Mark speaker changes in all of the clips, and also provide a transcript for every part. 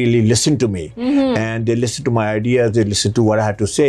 Speaker 1: really listen to me and they listen to my ideas, they listen to what I had to say.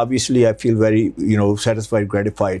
Speaker 1: obviously I feel very satisfied, gratified.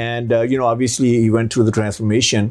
Speaker 1: and obviously he went through the transformation.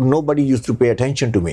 Speaker 1: nobody used to pay attention to me,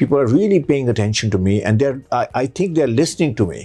Speaker 1: people are really paying attention to me and I think they are listening to me.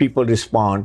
Speaker 1: people respond.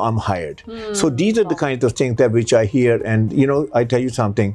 Speaker 1: I'm hired. So these are the kinds of things that which I hear and I tell you something,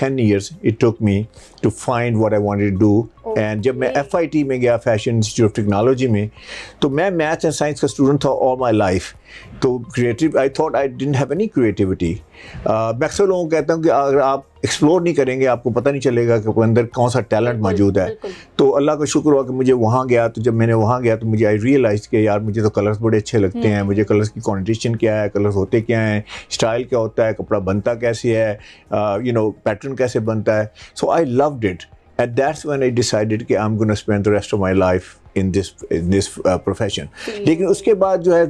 Speaker 1: 10 years it took me to find what I wanted to do and جب میں FIT میں گیا fashion institute of technology میں تو میں maths and science کا student تھا آل my life. تو creative I thought I didn't have any creativity. میں اکثر لوگوں کو کہتا ہوں کہ اگر آپ ایکسپلور نہیں کریں گے آپ کو پتہ نہیں چلے گا کہ اندر کون سا ٹیلنٹ موجود ہے. تو اللہ کا شکر ہوا کہ مجھے وہاں گیا, تو جب میں نے وہاں گیا تو مجھے آئی ریئلائز کہ یار مجھے تو کلرز بڑے اچھے لگتے ہیں, مجھے کلرز کی کانوٹیشن کیا ہے, کلرز ہوتے کیا ہیں, اسٹائل کیا ہوتا ہے, کپڑا بنتا کیسے ہے, پیٹرن کیسے بنتا ہے. So I loved it and that's when I decided کہ I am gonna spend the rest of my life in this profession. لیکن اس کے بعد جو ہے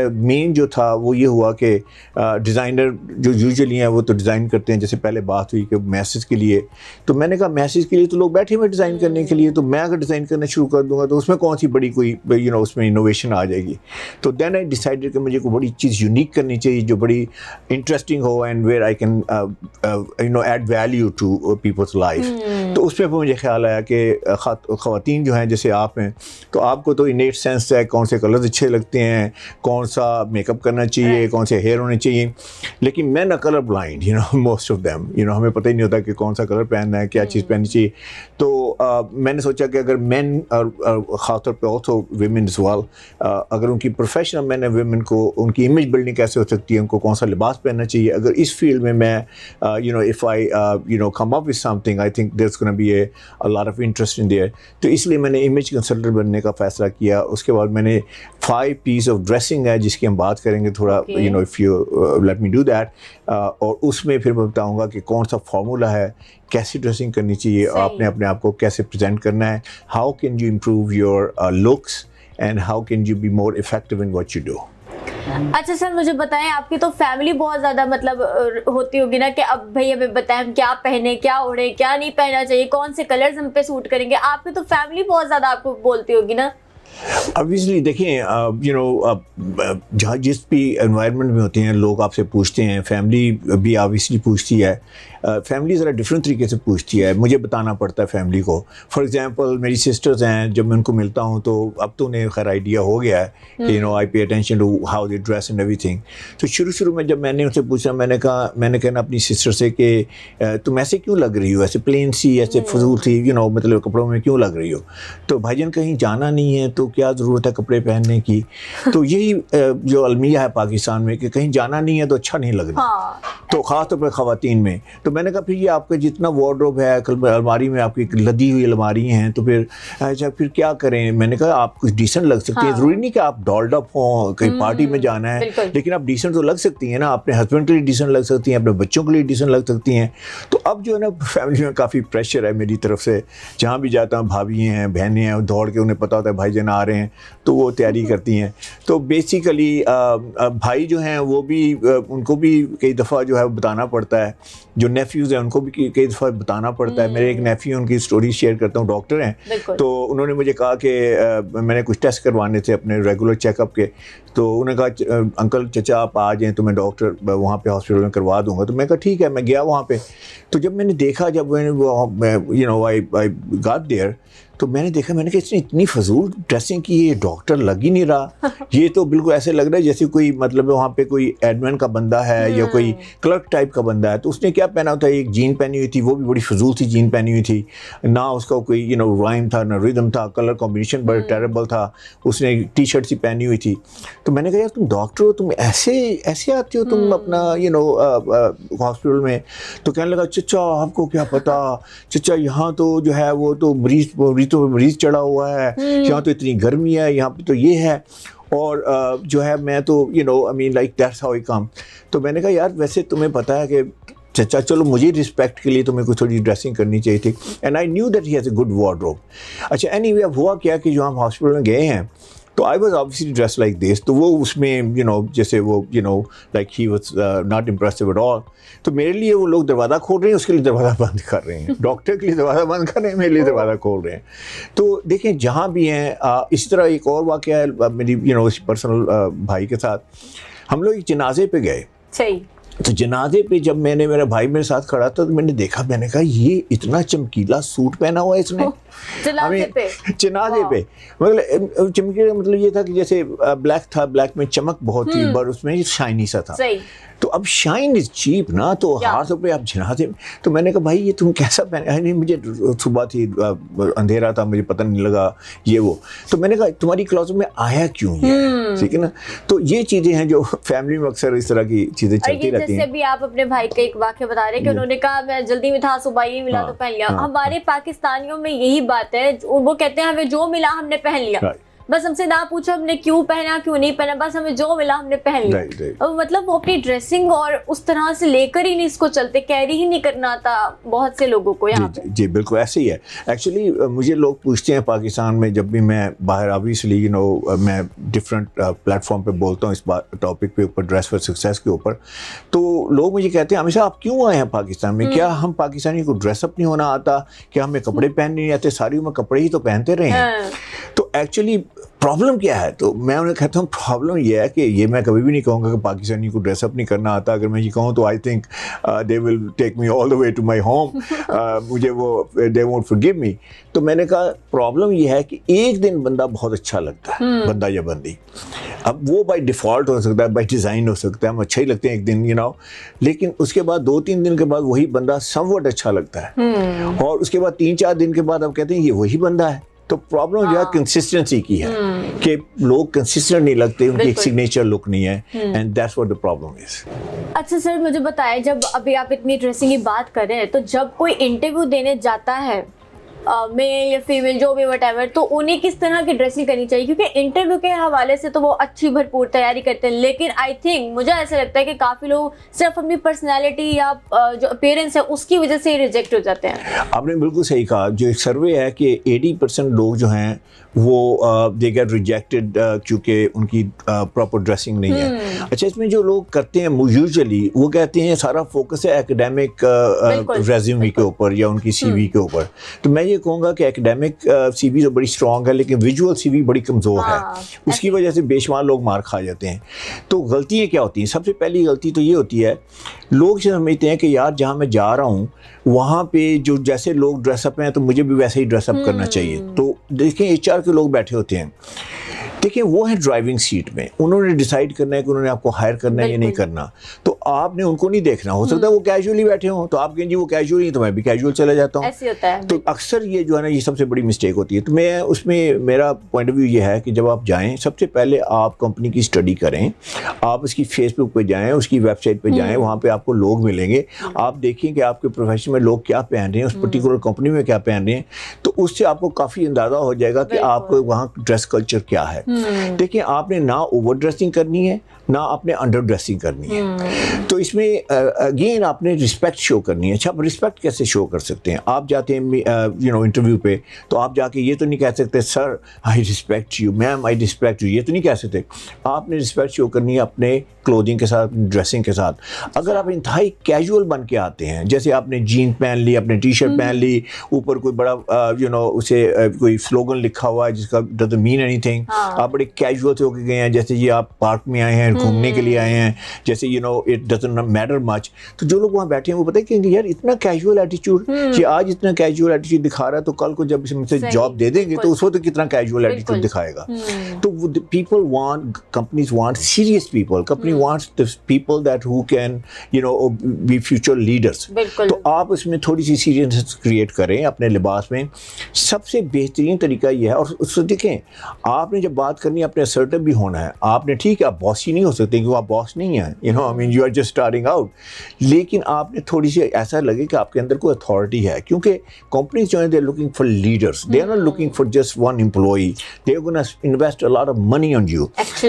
Speaker 1: مین جو تھا وہ یہ ہوا کہ ڈیزائنر جو یوزلی ہیں وہ تو ڈیزائن کرتے ہیں, جیسے پہلے بات ہوئی کہ میسج کے لیے, تو میں نے کہا میسج کے لیے تو لوگ بیٹھے ہوئے ڈیزائن کرنے کے لیے, تو میں اگر ڈیزائن کرنا شروع کر دوں گا تو اس میں کون سی بڑی کوئی اس میں انوویشن آ جائے گی. تو دین آئی ڈیسائیڈڈ کہ مجھے کوئی بڑی چیز یونیک کرنی چاہیے جو بڑی انٹرسٹنگ ہو and where I can add value to people's life. تو اس پہ مجھے خیال آیا کہ خواتین جو ہیں جیسے آپ ہیں تو آپ کو تو انیٹ سینس ہے کون سے کلرز اچھے لگتے ہیں, کون سا میک اپ کرنا چاہیے, کون سے ہیئر ہونے چاہیے. لیکن men are colour blind most of them, ہمیں پتہ ہی نہیں ہوتا کہ کون سا کلر پہننا ہے, کیا چیز پہننی چاہیے. تو میں نے سوچا کہ اگر مین اور خاص طور پہ آلسو ویمن از ویل, اگر ان کی پروفیشنل مین اور ویمن کو ان کی امیج بلڈنگ کیسے ہو سکتی ہے, ان کو کون سا لباس پہننا چاہیے, اگر اس فیلڈ میں میں if I come up with something I think there's going to be a lot of interest in there. تو اس لیے میں نے امیج کنسلٹنٹ بننے کا فیصلہ کیا. اس کے بعد میں نے 5 پیس آف ڈریسنگ ہے جس کی ہم بات کریں گے تھوڑا, if you let me do that, اور اس میں پھر میں بتاؤں گا کہ کون سا فارمولا ہے, کیسی ڈریسنگ کرنی چاہیے, آپ نے اپنے آپ کو کیسے پریزنٹ کرنا ہے, how can you improve your looks and how can you be more effective in what you do.
Speaker 2: اچھا سر مجھے بتائیں, آپ کی تو فیملی بہت زیادہ مطلب ہوتی ہوگی نا کہ اب بھائی ہمیں بتائیں ہم کیا پہنے, کیا اوڑھیں, کیا نہیں پہننا چاہیے, کون سے کلرز ہم پہ سوٹ کریں گے. آپ کی تو فیملی بہت زیادہ آپ کو بولتی ہوگی نا.
Speaker 1: obviously دیکھیں جہاں جس بھی انوائرمنٹ میں ہوتے ہیں لوگ آپ سے پوچھتے ہیں, فیملی بھی obviously پوچھتی ہے, فیملی ذرا ڈفرینٹ طریقے سے پوچھتی ہے, مجھے بتانا پڑتا ہے فیملی کو. فار ایگزامپل میری سسٹرز ہیں, جب میں ان کو ملتا ہوں تو اب تو انہیں خیر آئیڈیا ہو گیا ہے کہ I pay attention to how they dress and ایوری تھنگ. تو شروع میں جب میں نے ان سے پوچھا, میں نے کہنا اپنی سسٹر سے کہ تم ایسے کیوں لگ رہی ہو, ایسے پلین سی, ایسے فضول سی, مطلب کپڑوں میں کیوں لگ رہی ہو. تو بھائی جان کہیں جانا نہیں ہے تو کیا ضرورت ہے کپڑے پہننے کی. تو یہی جو المیہ ہے پاکستان میں کہ کہیں جانا نہیں ہے تو اچھا نہیں لگنا, تو خاص طور پہ خواتین میں. تو میں نے کہا پھر یہ آپ کا جتنا وارڈروب ہے, الماری میں آپ کی لدی ہوئی الماری ہیں, تو پھر اچھا پھر کیا کریں. میں نے کہا آپ کچھ ڈیسنٹ لگ سکتی ہیں, ضروری نہیں کہ آپ ڈالڈ اپ ہوں, کہیں پارٹی میں جانا ہے, لیکن آپ ڈیسنٹ تو لگ سکتی ہیں نا, اپنے ہسبینڈ کے لیے ڈیسنٹ لگ سکتی ہیں, اپنے بچوں کے لیے ڈیسنٹ لگ سکتی ہیں. تو اب جو ہے نا فیملی میں کافی پریشر ہے میری طرف سے, جہاں بھی جاتا ہوں بھابھی ہیں, بہنیں ہیں, دوڑ کے انہیں پتہ ہوتا ہے بھائی جان آ رہے ہیں تو وہ تیاری کرتی ہیں. تو بیسیکلی بھائی جو ہیں وہ بھی, ان کو بھی کئی دفعہ جو ہے بتانا پڑتا ہے, جو نیفیوز ہیں ان کو بھی کئی دفعہ بتانا پڑتا ہے. میرے ایک نیفیو, ان کی اسٹوری شیئر کرتا ہوں, ڈاکٹر ہیں, تو انہوں نے مجھے کہا کہ میں نے کچھ ٹیسٹ کروانے تھے اپنے ریگولر چیک اپ کے, تو انہوں نے کہا انکل چچا آپ آ جائیں تو میں ڈاکٹر وہاں پہ ہاسپٹل میں کروا دوں گا. تو میں کہا ٹھیک ہے. میں گیا وہاں پہ, تو جب میں نے دیکھا, جب میں نے گاٹ دیئر, تو میں نے دیکھا, میں نے کہا اس نے اتنی فضول ڈریسنگ کی, یہ ڈاکٹر لگ ہی نہیں رہا, یہ تو بالکل ایسے لگ رہا ہے جیسے کوئی مطلب وہاں پہ کوئی ایڈمن کا بندہ ہے یا کوئی کلرک ٹائپ کا بندہ ہے. تو اس نے کیا پہنا ہوتا ہے, ایک جین پہنی ہوئی تھی, وہ بھی بڑی فضول سی جین پہنی ہوئی تھی, نہ اس کا کوئی رائم تھا, نہ ریدم تھا, کلر کمبینیشن بڑا ٹیریبل تھا, اس نے ٹی شرٹ سی پہنی ہوئی تھی. تو میں نے کہا یار تم ڈاکٹر ہو, تم ایسے آتے ہو تم اپنا ہاسپٹل میں. تو کہنے لگا چچا آپ کو کیا پتا, چچا یہاں تو جو ہے وہ تو مریض چڑھا ہوا ہے, یہاں تو اتنی گرمی ہے, یہاں پہ تو یہ ہے, اور جو ہے میں تو I mean like that's how I come. تو میں نے کہا یار ویسے تمہیں پتہ ہے کہ چچا چلو مجھے رسپیکٹ کے لیے تمہیں کچھ تھوڑی ڈریسنگ کرنی چاہیے تھی, and I knew that he has a good wardrobe. اچھا اینی وے, اب ہوا کیا کہ جو ہم ہاسپٹل میں گئے ہیں تو I was obviously dressed like this, تو وہ اس میں جیسے وہ like he was not impressive at all. تو میرے لیے وہ لوگ دروازہ کھول رہے ہیں, اس کے لیے دروازہ بند کر رہے ہیں, ڈاکٹر کے لیے دروازہ بند کر رہے ہیں, میرے لیے دروازہ کھول رہے ہیں. تو دیکھیں جہاں بھی ہیں, اسی طرح ایک اور واقعہ ہے میری پرسنل بھائی کے ساتھ. ہم لوگ ایک جنازے پہ گئے,
Speaker 2: صحیح,
Speaker 1: تو جنازے پہ جب میرا بھائی میرے ساتھ کھڑا تھا تو میں نے دیکھا, میں نے کہا یہ اتنا چمکیلا سوٹ پہنا ہوا ہے اس نے جنازے پہ. مطلب چمکیلا مطلب یہ تھا کہ جیسے بلیک تھا, بلیک میں چمک بہت تھی پر اس میں شائنی سا تھا. تو اب شائن از چیپ نا, تو 800 روپے آپ جنازے میں. تو میں نے کہا بھائی یہ تم کیسا پہنے, نہیں مجھے صبح تھی, اندھیرا تھا, مجھے پتہ نہیں لگا یہ وہ. تو میں نے کہا تمہاری کلوزٹ میں آیا کیوں یہ, ٹھیک ہے نا. تو یہ چیزیں ہیں جو فیملی میں اکثر اس طرح کی چیزیں چلتی رہتی ہیں.
Speaker 2: جیسے ابھی آپ اپنے بھائی کا ایک واقعہ بتا رہے ہیں کہ انہوں نے کہا میں جلدی میں تھا, صبح یہ ملا تو پہن لیا. ہمارے پاکستانیوں میں یہی بات ہے, وہ کہتے ہیں ہمیں جو ملا ہم نے پہن لیا, بس ہم سے نہ پوچھو ہم نے کیوں پہنا کیوں نہیں پہنا, بس ہمیں جو ملا ہم نے پہن لیا. مطلب وہ اپنی ڈریسنگ اور اس طرح سے لے کر ہی نہیں اس کو چلتے, کیری ہی نہیں کرنا آتا بہت سے لوگوں کو یہاں پہ.
Speaker 1: جی بالکل ایسے ہی ہے. ایکچولی مجھے لوگ پوچھتے ہیں پاکستان میں, جب بھی میں باہر آبویسلی میں ڈفرینٹ پلیٹ فارم پہ بولتا ہوں اس ٹاپک پہ اوپر, ڈریس فار سکسیس کے اوپر, تو لوگ مجھے کہتے ہیں ہمیشہ آپ کیوں آئے ہیں پاکستان میں, کیا ہم پاکستانی کو ڈریس اپ نہیں ہونا آتا, کیا ہمیں کپڑے پہننے نہیں آتے, ساری عمر کپڑے ہی تو پہنتے رہے ہیں. تو ایکچولی پرابلم کیا ہے, تو میں انہیں کہتا ہوں پرابلم یہ ہے کہ یہ میں کبھی بھی نہیں کہوں گا کہ پاکستانی کو ڈریس اپ نہیں کرنا آتا. اگر میں یہ کہوں تو I think they will take me all the way to my home, مجھے وہ دے وونٹ فورگیو می. تو میں نے کہا پرابلم یہ ہے کہ ایک دن بندہ بہت اچھا لگتا ہے, بندہ یا بندی, اب وہ بائی ڈیفالٹ ہو سکتا ہے, بائی ڈیزائن ہو سکتا ہے, ہم اچھا ہی لگتے ہیں ایک دن لیکن اس کے بعد 2-3 دن کے بعد وہی بندہ سم وٹ اچھا لگتا ہے, اور اس کے بعد 3-4 دن کے بعد اب کہتے ہیں یہ وہی بندہ ہے. تو پرابلم جو ہے کنسسٹنسی کی ہے کہ لوگ کنسسٹنٹ نہیں لگتے, ان کی ایک سگنیچر لک نہیں ہے, and that's what the problem is.
Speaker 2: اچھا سر مجھے بتائیں, جب ابھی آپ اتنی ڈریسنگ کی بات کر رہے ہیں, تو جب کوئی انٹرویو دینے جاتا ہے میل یا فیمیل جو بھی وٹ ایور, تو انہیں کس طرح کی ڈریسنگ کرنی چاہیے؟ کیونکہ انٹرویو کے حوالے سے تو وہ اچھی بھرپور تیاری کرتے ہیں, لیکن آئی تھنک مجھے ایسا لگتا ہے کہ کافی لوگ صرف اپنی پرسنالٹی یا جو اپیرنس ہے اس کی وجہ سے ہی ریجیکٹ ہو جاتے ہیں.
Speaker 1: آپ نے بالکل صحیح کہا. جو ایک سروے ہے کہ 80% لوگ جو ہیں وہ دے گیٹ ریجیکٹڈ کیونکہ ان کی پراپر ڈریسنگ نہیں ہے. اچھا اس میں جو لوگ کرتے ہیں یوزلی وہ کہتے ہیں سارا فوکس ہے ایکیڈیمک ریزیومی کے اوپر یا ان کی سی وی کے اوپر. تو میں یہ کہوں گا کہ ایکیڈیمک سی وی تو بڑی اسٹرانگ ہے, لیکن ویژول سی وی بڑی کمزور ہے. اس کی وجہ سے بے شمار لوگ مار کھا جاتے ہیں. تو غلطیاں کیا ہوتی ہیں؟ سب سے پہلی غلطی تو یہ ہوتی ہے, لوگ سمجھتے ہیں کہ یار جہاں میں جا رہا ہوں وہاں پہ جو جیسے لوگ ڈریس اپ ہیں تو مجھے بھی ویسے ہی ڈریس اپ کرنا چاہیے. تو دیکھیں HR کے لوگ بیٹھے ہوتے ہیں, دیکھیں وہ ہیں ڈرائیونگ سیٹ میں, انہوں نے ڈیسائیڈ کرنا ہے کہ انہوں نے آپ کو ہائر کرنا ہے یا نہیں کرنا. تو آپ نے ان کو نہیں دیکھنا, ہو سکتا ہے وہ کیجولی بیٹھے ہوں, تو آپ کہیں جی وہ کیجولی ہیں تو میں بھی کیجول چلا جاتا ہوں.
Speaker 2: ایسے ہوتا ہے.
Speaker 1: تو اکثر یہ جو ہے نا یہ سب سے بڑی مسٹیک ہوتی ہے. تو میں اس میں میرا پوائنٹ آف ویو یہ ہے کہ جب آپ جائیں سب سے پہلے آپ کمپنی کی اسٹڈی کریں, آپ اس کی فیس بک پہ جائیں, اس کی ویب سائٹ پہ جائیں, وہاں پہ آپ کو لوگ ملیں گے, آپ دیکھیں کہ آپ کے پروفیشن میں لوگ کیا پہن رہے ہیں, اس پرٹیکولر کمپنی میں کیا پہن رہے ہیں. تو اس سے آپ کو کافی اندازہ ہو جائے گا کہ آپ کو وہاں ڈریس کلچر کیا ہے. دیکھیں آپ نے نہ اوور ڈریسنگ کرنی ہے نہ آپ نے انڈر ڈریسنگ کرنی ہے. تو اس میں اگین آپ نے رسپیکٹ شو کرنی ہے. اچھا آپ رسپیکٹ کیسے شو کر سکتے ہیں؟ آپ جاتے ہیں انٹرویو پہ, تو آپ جا کے یہ تو نہیں کہہ سکتے sir I respect you, ma'am I respect you, یہ تو نہیں کہہ سکتے. آپ نے رسپیکٹ شو کرنی ہے اپنے کلودنگ کے ساتھ, ڈریسنگ کے ساتھ. اگر آپ انتہائی کیجول بن کے آتے ہیں, جیسے آپ نے جین پہن لی, اپنے ٹی شرٹ پہن لی, اوپر کوئی بڑا اسے کوئی سلوگن لکھا ہوا ہے جس کا ڈزنٹ مین اینی تھنگ, آپ بڑے کیجول سے ہو کے گئے ہیں, جیسے یہ آپ پارک میں آئے ہیں, گھومنے کے لیے آئے ہیں, جیسے اٹ ڈزنٹ میٹر مچ. تو جو لوگ وہاں بیٹھے ہیں وہ پتہ ہے کہ یار اتنا کیجول ایٹیچیوڈ, یہ آج اتنا کیجول ایٹیچیوڈ دکھا رہا ہے تو کل کو جب اسے جاب دے دیں گے تو اس وقت کتنا کیجول ایٹیچیوڈ دکھائے گا. تو people want, companies want serious people, company wants people that who can be future leaders. تو آپ اس میں تھوڑی سی سیریسنس کریٹ کریں اپنے لباس میں. سب سے بہترین طریقہ یہ ہے, اور اس سے دیکھیں آپ نے جب بات کرنی ہے اپنے assertive بھی ہونا ہے. آپ نے ٹھیک ہے آپ باس ہی نہیں ہو سکتے کیونکہ آپ باس نہیں ہیں, you are just starting out, لیکن آپ نے تھوڑی سی ایسا لگے کہ آپ کے اندر کوئی اتھارٹی ہے. کیونکہ کمپنیز جو ہیں they are looking for leaders, they are not looking for just one employee, they are gonna invest a lot of money on you.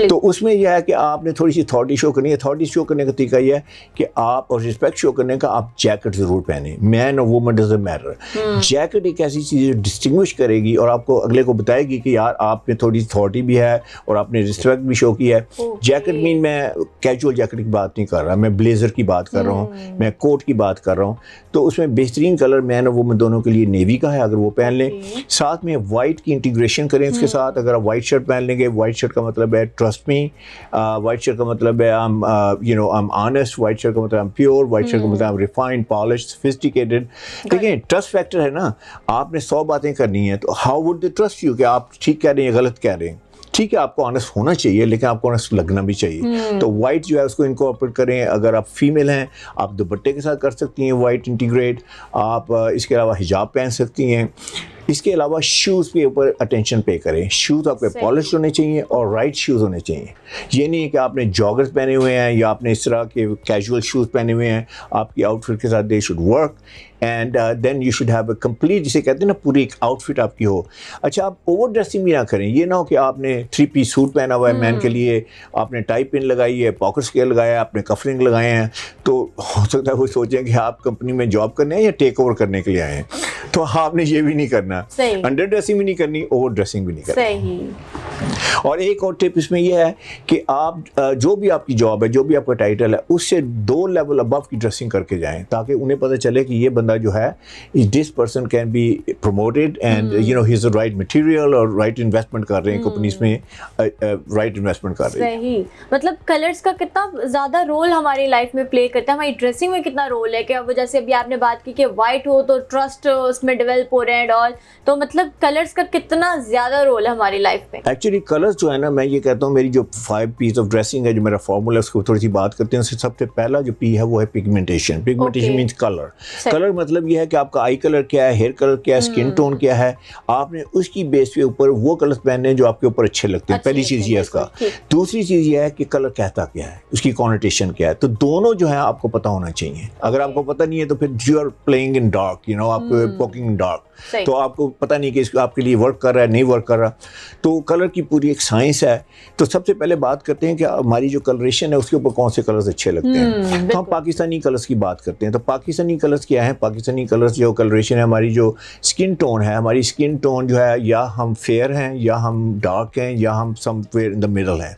Speaker 1: تو اس میں یہ ہے کہ آپ نے تھوڑی سی اتھارٹی شو کرنی ہے. اتھارٹی شو کرنے کا طریقہ یہ ہے کہ آپ, اور رسپیکٹ شو کرنے کا, آپ جیکٹ ضرور پہنیں. مین اور وومن ڈزنٹ میٹر. جیکٹ ایک ایسی چیز جو ڈسٹنگوش کرے گی اور آپ کو اگلے کو بتائے گی کہ یار آپ میں تھوڑی اتھارٹی بھی ہے اور آپ نے رسپیکٹ بھی شو کی ہے. جیکٹ مین میں کیجول جیکٹ کی بات نہیں کر رہا, میں بلیزر کی بات کر رہا ہوں, میں کوٹ کی بات کر رہا ہوں. تو اس میں بہترین کلر میں وہ میں دونوں کے لیے نیوی کا ہے, اگر وہ پہن لیں. ساتھ میں وائٹ کی انٹیگریشن کریں اس کے ساتھ. اگر آپ وائٹ شرٹ پہن لیں گے, وائٹ شرٹ کا مطلب ہے ٹرسٹ می, وائٹ شرٹ کا مطلب ہے I'm honest, وائٹ شرٹ کا مطلب I'm pure, وائٹ شرٹ کا مطلب I'm refined, polished, sophisticated. دیکھیں ٹرسٹ فیکٹر ہے نا, آپ نے 100 باتیں کرنی ہیں تو how would they trust you کہ آپ ٹھیک کہہ رہے ہیں غلط کہہ رہے ہیں. ٹھیک ہے آپ کو آنیسٹ ہونا چاہیے لیکن آپ کو آنیسٹ لگنا بھی چاہیے. تو وائٹ جو ہے اس کو انکارپوریٹ کریں. اگر آپ فیمیل ہیں آپ دوپٹے کے ساتھ کر سکتی ہیں وائٹ انٹیگریٹ. آپ اس کے علاوہ حجاب پہن سکتی ہیں. اس کے علاوہ شوز کے اوپر اٹینشن پے کریں. شوز آپ کے پالش ہونے چاہیے اور رائٹ شوز ہونے چاہیے. یہ نہیں ہے کہ آپ نے جاگرز پہنے ہوئے ہیں یا آپ نے اس طرح کے کیجول شوز پہنے ہوئے ہیں, آپ کی آؤٹ فٹ کے ساتھ they should work and then you should have a complete, جسے کہتے ہیں نا پوری ایک آؤٹ فٹ آپ کی ہو. اچھا آپ اوور ڈریسنگ بھی نہ کریں. یہ نہ ہو کہ آپ نے 3 پیس سوٹ پہنا ہوا ہے مین کے لیے, آپ نے ٹائی پن لگائی ہے, پاکٹ اسکیئر لگایا ہے, آپ نے کف رنگ لگائے ہیں, تو ہو سکتا ہے وہ سوچیں کہ آپ کمپنی میں جاب کرنے ہیں یا ٹیک اوور کرنے کے لیے آئے ہیں. تو آپ نے یہ بھی نہیں کرنا, انڈر ڈریسنگ بھی نہیں کرنی, اوور ڈریسنگ بھی نہیں کرنی. اور ایک اور ٹپ اس میں یہ ہے کہ آپ جو بھی آپ کی جاب ہے, جو بھی آپ کا ٹائٹل ہے, اس سے 2 لیول ابو کی ڈریسنگ کر کے جائیں تاکہ انہیں پتہ چلے کہ یہ بندہ جو ہے this person can be promoted and you know he is the right material اور رائٹ انویسٹمنٹ کر رہے ہیں کمپنیز میں, رائٹ انویسٹمنٹ کر رہے ہیں.
Speaker 2: صحیح. مطلب کلرز کا کتنا زیادہ رول ہماری لائف میں پلے کرتا ہے, ہماری ڈریسنگ میں کتنا رول ہے. کہ وہ جیسے ابھی آپ نے بات کی کہ وائٹ ہو تو ٹرسٹ اس میں ڈیولپ ہو رہے ہیں اینڈ آل, تو مطلب کلرز کا کتنا زیادہ رول ہے ہماری لائف میں.
Speaker 1: ایکچولی کلرز جو ہے نا, میں یہ کہتا ہوں میری جو 5 پیس آف ڈریسنگ ہے, جو میرا فارمولا ہے اس کو تھوڑی سی بات کرتے ہیں. اس سے سب سے پہلا جو پی ہے وہ ہے pigmentation. Pigmentation means colour. Colour مطلب یہ ہے کہ آپ کا آئی کلر کیا ہے, ہیئر کلر کیا ہے, اسکن ٹون کیا ہے. آپ نے اس کی بیس کے اوپر وہ کلرز پہننے ہیں جو آپ کے اوپر اچھے لگتے ہیں. پہلی چیز یہ ہے اس کا. دوسری چیز یہ ہے کہ کلر کہتا کیا ہے, اس کی کونوٹیشن کیا ہے. تو دونوں جو ہے آپ کو پتہ ہونا چاہیے. اگر آپ کو پتہ نہیں ہے تو پھر you are playing in dark, you know, آپ واکنگ ان ڈارک, تو آپ کو پتہ نہیں کہ اس آپ کے لیے ورک کر رہا ہے نہیں ورک کر رہا. تو کلر کی پوری ایک سائنس ہے. تو سب سے پہلے بات کرتے ہیں کہ ہماری جو کلریشن ہے اس کے اوپر کون سے کلرز اچھے لگتے ہیں. تو ہم پاکستانی کلرز کی بات کرتے ہیں. تو پاکستانی کلرز کیا ہیں؟ پاکستانی کلرز جو کلریشن ہے, ہماری جو اسکن ٹون ہے, ہماری اسکن ٹون جو ہے یا ہم فیئر ہیں یا ہم ڈارک ہیں یا ہم سم ویئر ان دا مڈل ہیں.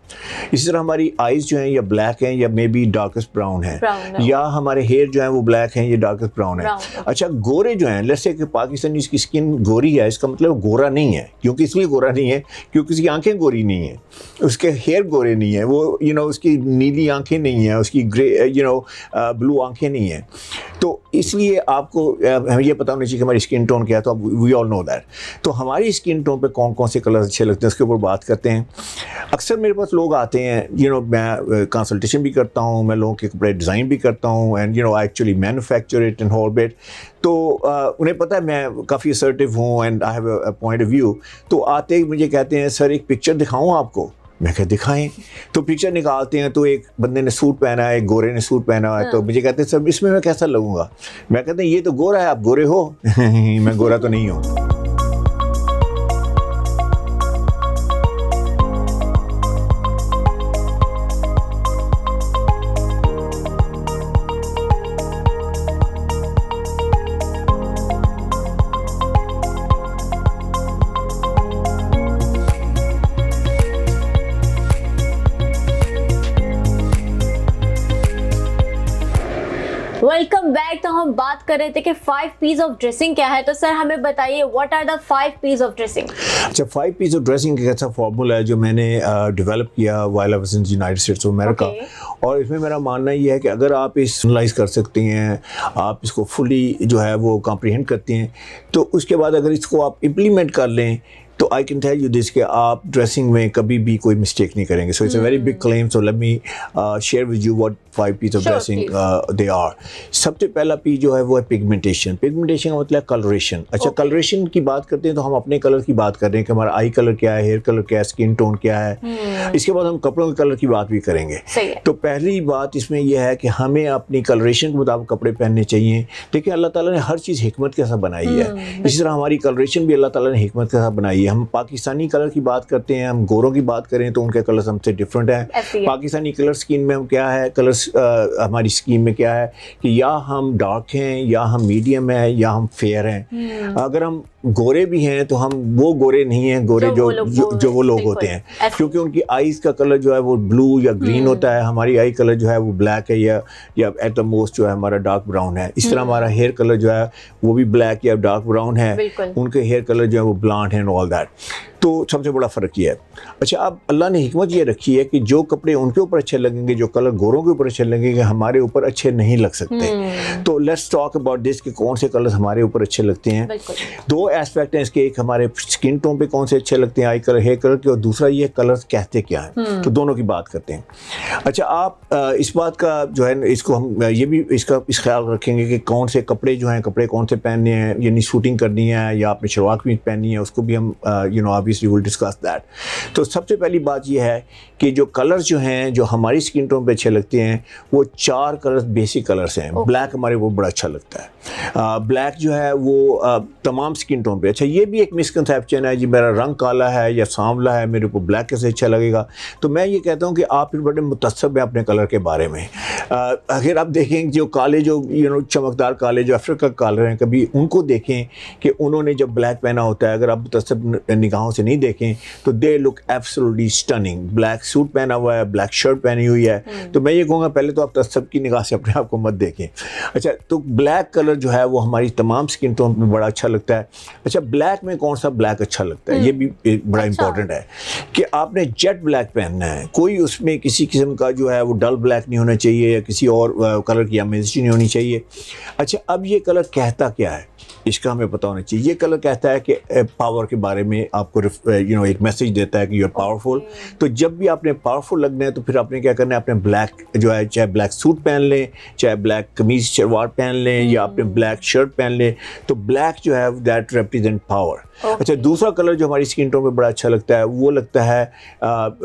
Speaker 1: اسی طرح ہماری آئیز جو ہیں یا بلیک ہیں یا مے بی ڈارکسٹ براؤن ہیں, یا ہمارے ہیئر جو ہیں وہ بلیک ہیں یا ڈارکسٹ براؤن ہیں. اچھا گورے جو ہیں, لیٹس سے کہ پاکستانی کی اسکن گوری ہے, اس کا مطلب گورا نہیں ہے. کیونکہ اس لیے گورا نہیں ہے کیونکہ اس کی آنکھیں گوری نہیں ہیں, اس کے ہیئر گورے نہیں ہیں, وہ یو نو اس کی نیلی آنکھیں نہیں ہیں, اس کی گرے یو نو بلو آنکھیں نہیں ہیں. تو اس لیے آپ کو ہمیں یہ پتہ ہونا چاہیے کہ ہماری اسکن ٹون کیا ہے. تو وی آل نو دیٹ. تو ہماری اسکن ٹون پہ کون کون سے کلرز اچھے لگتے ہیں اس کے اوپر بات کرتے ہیں. اکثر میرے پاس لوگ آتے ہیں, یو نو, میں کنسلٹیشن بھی کرتا ہوں, میں لوگوں کے کپڑے ڈیزائن بھی کرتا ہوں, and you know I actually manufacture it and whole bit. تو انہیں پتہ ہے میں کافی اسرٹیو ہوں and I have a point of view. تو آتے ہی مجھے کہتے ہیں سر ایک پکچر دکھاؤں آپ کو. میں کہ دکھائیں. تو پکچر نکالتے ہیں تو ایک بندے نے سوٹ پہنا ہے, ایک گورے نے سوٹ پہنا ہے. تو مجھے کہتے ہیں سر اس میں کیسا لگوں گا؟ میں کہتے ہیں یہ تو گورا ہے, آپ گورے ہو. میں گورا تو نہیں ہوں.
Speaker 2: Welcome back. تو ہم بات کر رہے تھے کہ 5 پیس آف ڈریسنگ کیا ہے. تو سر ہمیں بتائیے what are the 5 piece of dressing.
Speaker 1: اچھا 5 پیس آف ڈریسنگ ایک ایسا فارمولا ہے جو میں نے ڈیولپ کیا while I was in United States of America. اور اس میں میرا ماننا یہ ہے کہ اگر آپ اس انالائز کر سکتے ہیں, آپ اس کو فلی جو ہے وہ کمپریہینڈ کرتے ہیں, تو اس کے بعد اگر اس کو آپ امپلیمنٹ کر لیں تو I can tell you this کہ آپ ڈریسنگ میں کبھی بھی کوئی مسٹیک نہیں کریں گے. So it's a very big claim. So let me share with you what 5 piece of dressing they are. سب سے پہلا پی جو ہے وہ ہے پگمنٹیشن. پگمنٹیشن کا مطلب کلریشن. اچھا کلریشن کی بات کرتے ہیں تو ہم اپنے کلر کی بات کر رہے ہیں کہ ہمارا آئی کلر کیا ہے, ہیئر کلر کیا ہے, اسکن ٹون کیا ہے. اس کے بعد ہم کپڑوں کے کلر کی بات بھی کریں گے. تو پہلی بات اس میں یہ ہے کہ ہمیں اپنی کلریشن کے مطابق کپڑے پہننے چاہیے. دیکھیں اللہ تعالیٰ نے ہر چیز حکمت کے ساتھ بنائی ہے. اسی طرح ہماری کلریشن بھی اللہ تعالیٰ نے حکمت کے ساتھ بنائی ہے. ہم پاکستانی کلر کی بات کرتے ہیں, ہم گوروں کی بات کریں تو ان کے کلرز ہم سے ڈفرینٹ ہیں. پاکستانی کلر اسکین میں ہم کیا ہے, کلرز ہماری اسکین میں کیا ہے کہ یا ہم ڈارک ہیں یا ہم میڈیم ہیں یا ہم فیئر ہیں. اگر ہم گورے بھی ہیں تو ہم وہ گورے نہیں ہیں گورے جو وہ لوگ ہوتے ہیں, کیونکہ ان کی آئیز کا کلر جو ہے وہ بلو یا گرین ہوتا ہے, ہماری آئی کلر جو ہے وہ بلیک ہے یا ایٹ دا موسٹ جو ہے ہمارا ڈارک براؤن ہے. اس طرح ہمارا ہیئر کلر جو ہے وہ بھی بلیک یا ڈارک براؤن ہے, ان کے ہیئر کلر جو ہے وہ بلانڈ ہیں آل دیٹ. تو سب سے بڑا فرق یہ ہے. اچھا, اب اللہ نے حکمت یہ رکھی ہے کہ جو کپڑے ان کے اوپر اچھے لگیں گے, جو کلر گوروں کے اوپر اچھے لگیں گے, ہمارے اوپر اچھے نہیں لگ سکتے. تو لیٹس ٹاک اباؤٹ دس کہ کون سے کلر ہمارے اوپر اچھے لگتے ہیں. دو ایسپیکٹ ہیں اس کے, ایک ہمارے اسکن ٹون پہ کون سے اچھے لگتے ہیں آئی کلر ہیئر کلر کے, اور دوسرا یہ کلرز کہتے کیا ہیں. تو دونوں کی بات کرتے ہیں. اچھا, آپ اس بات کا جو ہے اس کو ہم یہ بھی اس خیال رکھیں گے کہ کون سے کپڑے جو ہیں, کپڑے کون سے پہننے ہیں, یعنی شوٹنگ کرنی ہے یا آپ نے شلوار قمیض پہننی ہے, اس کو بھی ہم obviously we'll discuss that. تو سب سے پہلی بات یہ ہے کہ جو کلرز جو ہیں جو ہماری اسکن ٹون پہ اچھے لگتے ہیں وہ 4 کلرز بیسک کلرز ہیں. بلیک ہمارے وہ بڑا اچھا لگتا ہے. بلیک جو ہے وہ تمام اسکن ٹون پہ. اچھا, یہ بھی ایک مسکنسیپشن ہے جی میرا رنگ کالا ہے یا سانولا ہے, میرے کو بلیک کیسے اچھا لگے گا. تو میں یہ کہتا ہوں کہ آپ پھر بڑے متعصب ہیں اپنے کلر کے بارے میں. اگر آپ دیکھیں جو کالے جو چمکدار کالے جو افریقہ کالر ہیں, کبھی ان کو دیکھیں کہ انہوں نے جب بلیک پہنا ہوتا ہے, اگر آپ متعصب نگاہوں سے نہیں دیکھیں تو دے لک ایبسولوٹلی اسٹننگ. بلیک سوٹ پہنا ہوا ہے, بلیک شرٹ پہنی ہوئی ہے, تو میں یہ کہوں گا پہلے تو آپ تعصب کی نگاہ سے اپنے آپ کو مت دیکھیں. اچھا, تو بلیک کلر جو ہے وہ ہماری تمام اسکن ٹون میں بڑا اچھا لگتا ہے. اچھا, بلیک میں کون سا بلیک اچھا لگتا ہے, یہ بھی بڑا امپورٹنٹ ہے کہ آپ نے جیٹ بلیک پہننا ہے. کوئی اس میں کسی قسم کا جو ہے وہ ڈل بلیک نہیں ہونا چاہیے یا کسی اور کلر کی امیزی نہیں ہونی چاہیے. اچھا, اب یہ کلر کہتا کیا ہے, اس کا ہمیں پتہ ہونا چاہیے. یہ کلر کہتا ہے کہ پاور کے بارے میں آپ کو ایک میسج دیتا ہے کہ یو آر پاورفل. تو جب بھی آپ نے پاورفل لگنا ہے تو پھر آپ نے کیا کرنا ہے, اپنے بلیک جو ہے, چاہے بلیک سوٹ پہن لیں, چاہے بلیک قمیض شلوار پہن لیں یا اپنے بلیک شرٹ پہن لیں, تو بلیک جو ہے دیٹ ریپریزنٹ پاور. اچھا, دوسرا کلر جو ہماری اسکن ٹون پہ بڑا اچھا لگتا ہے وہ لگتا ہے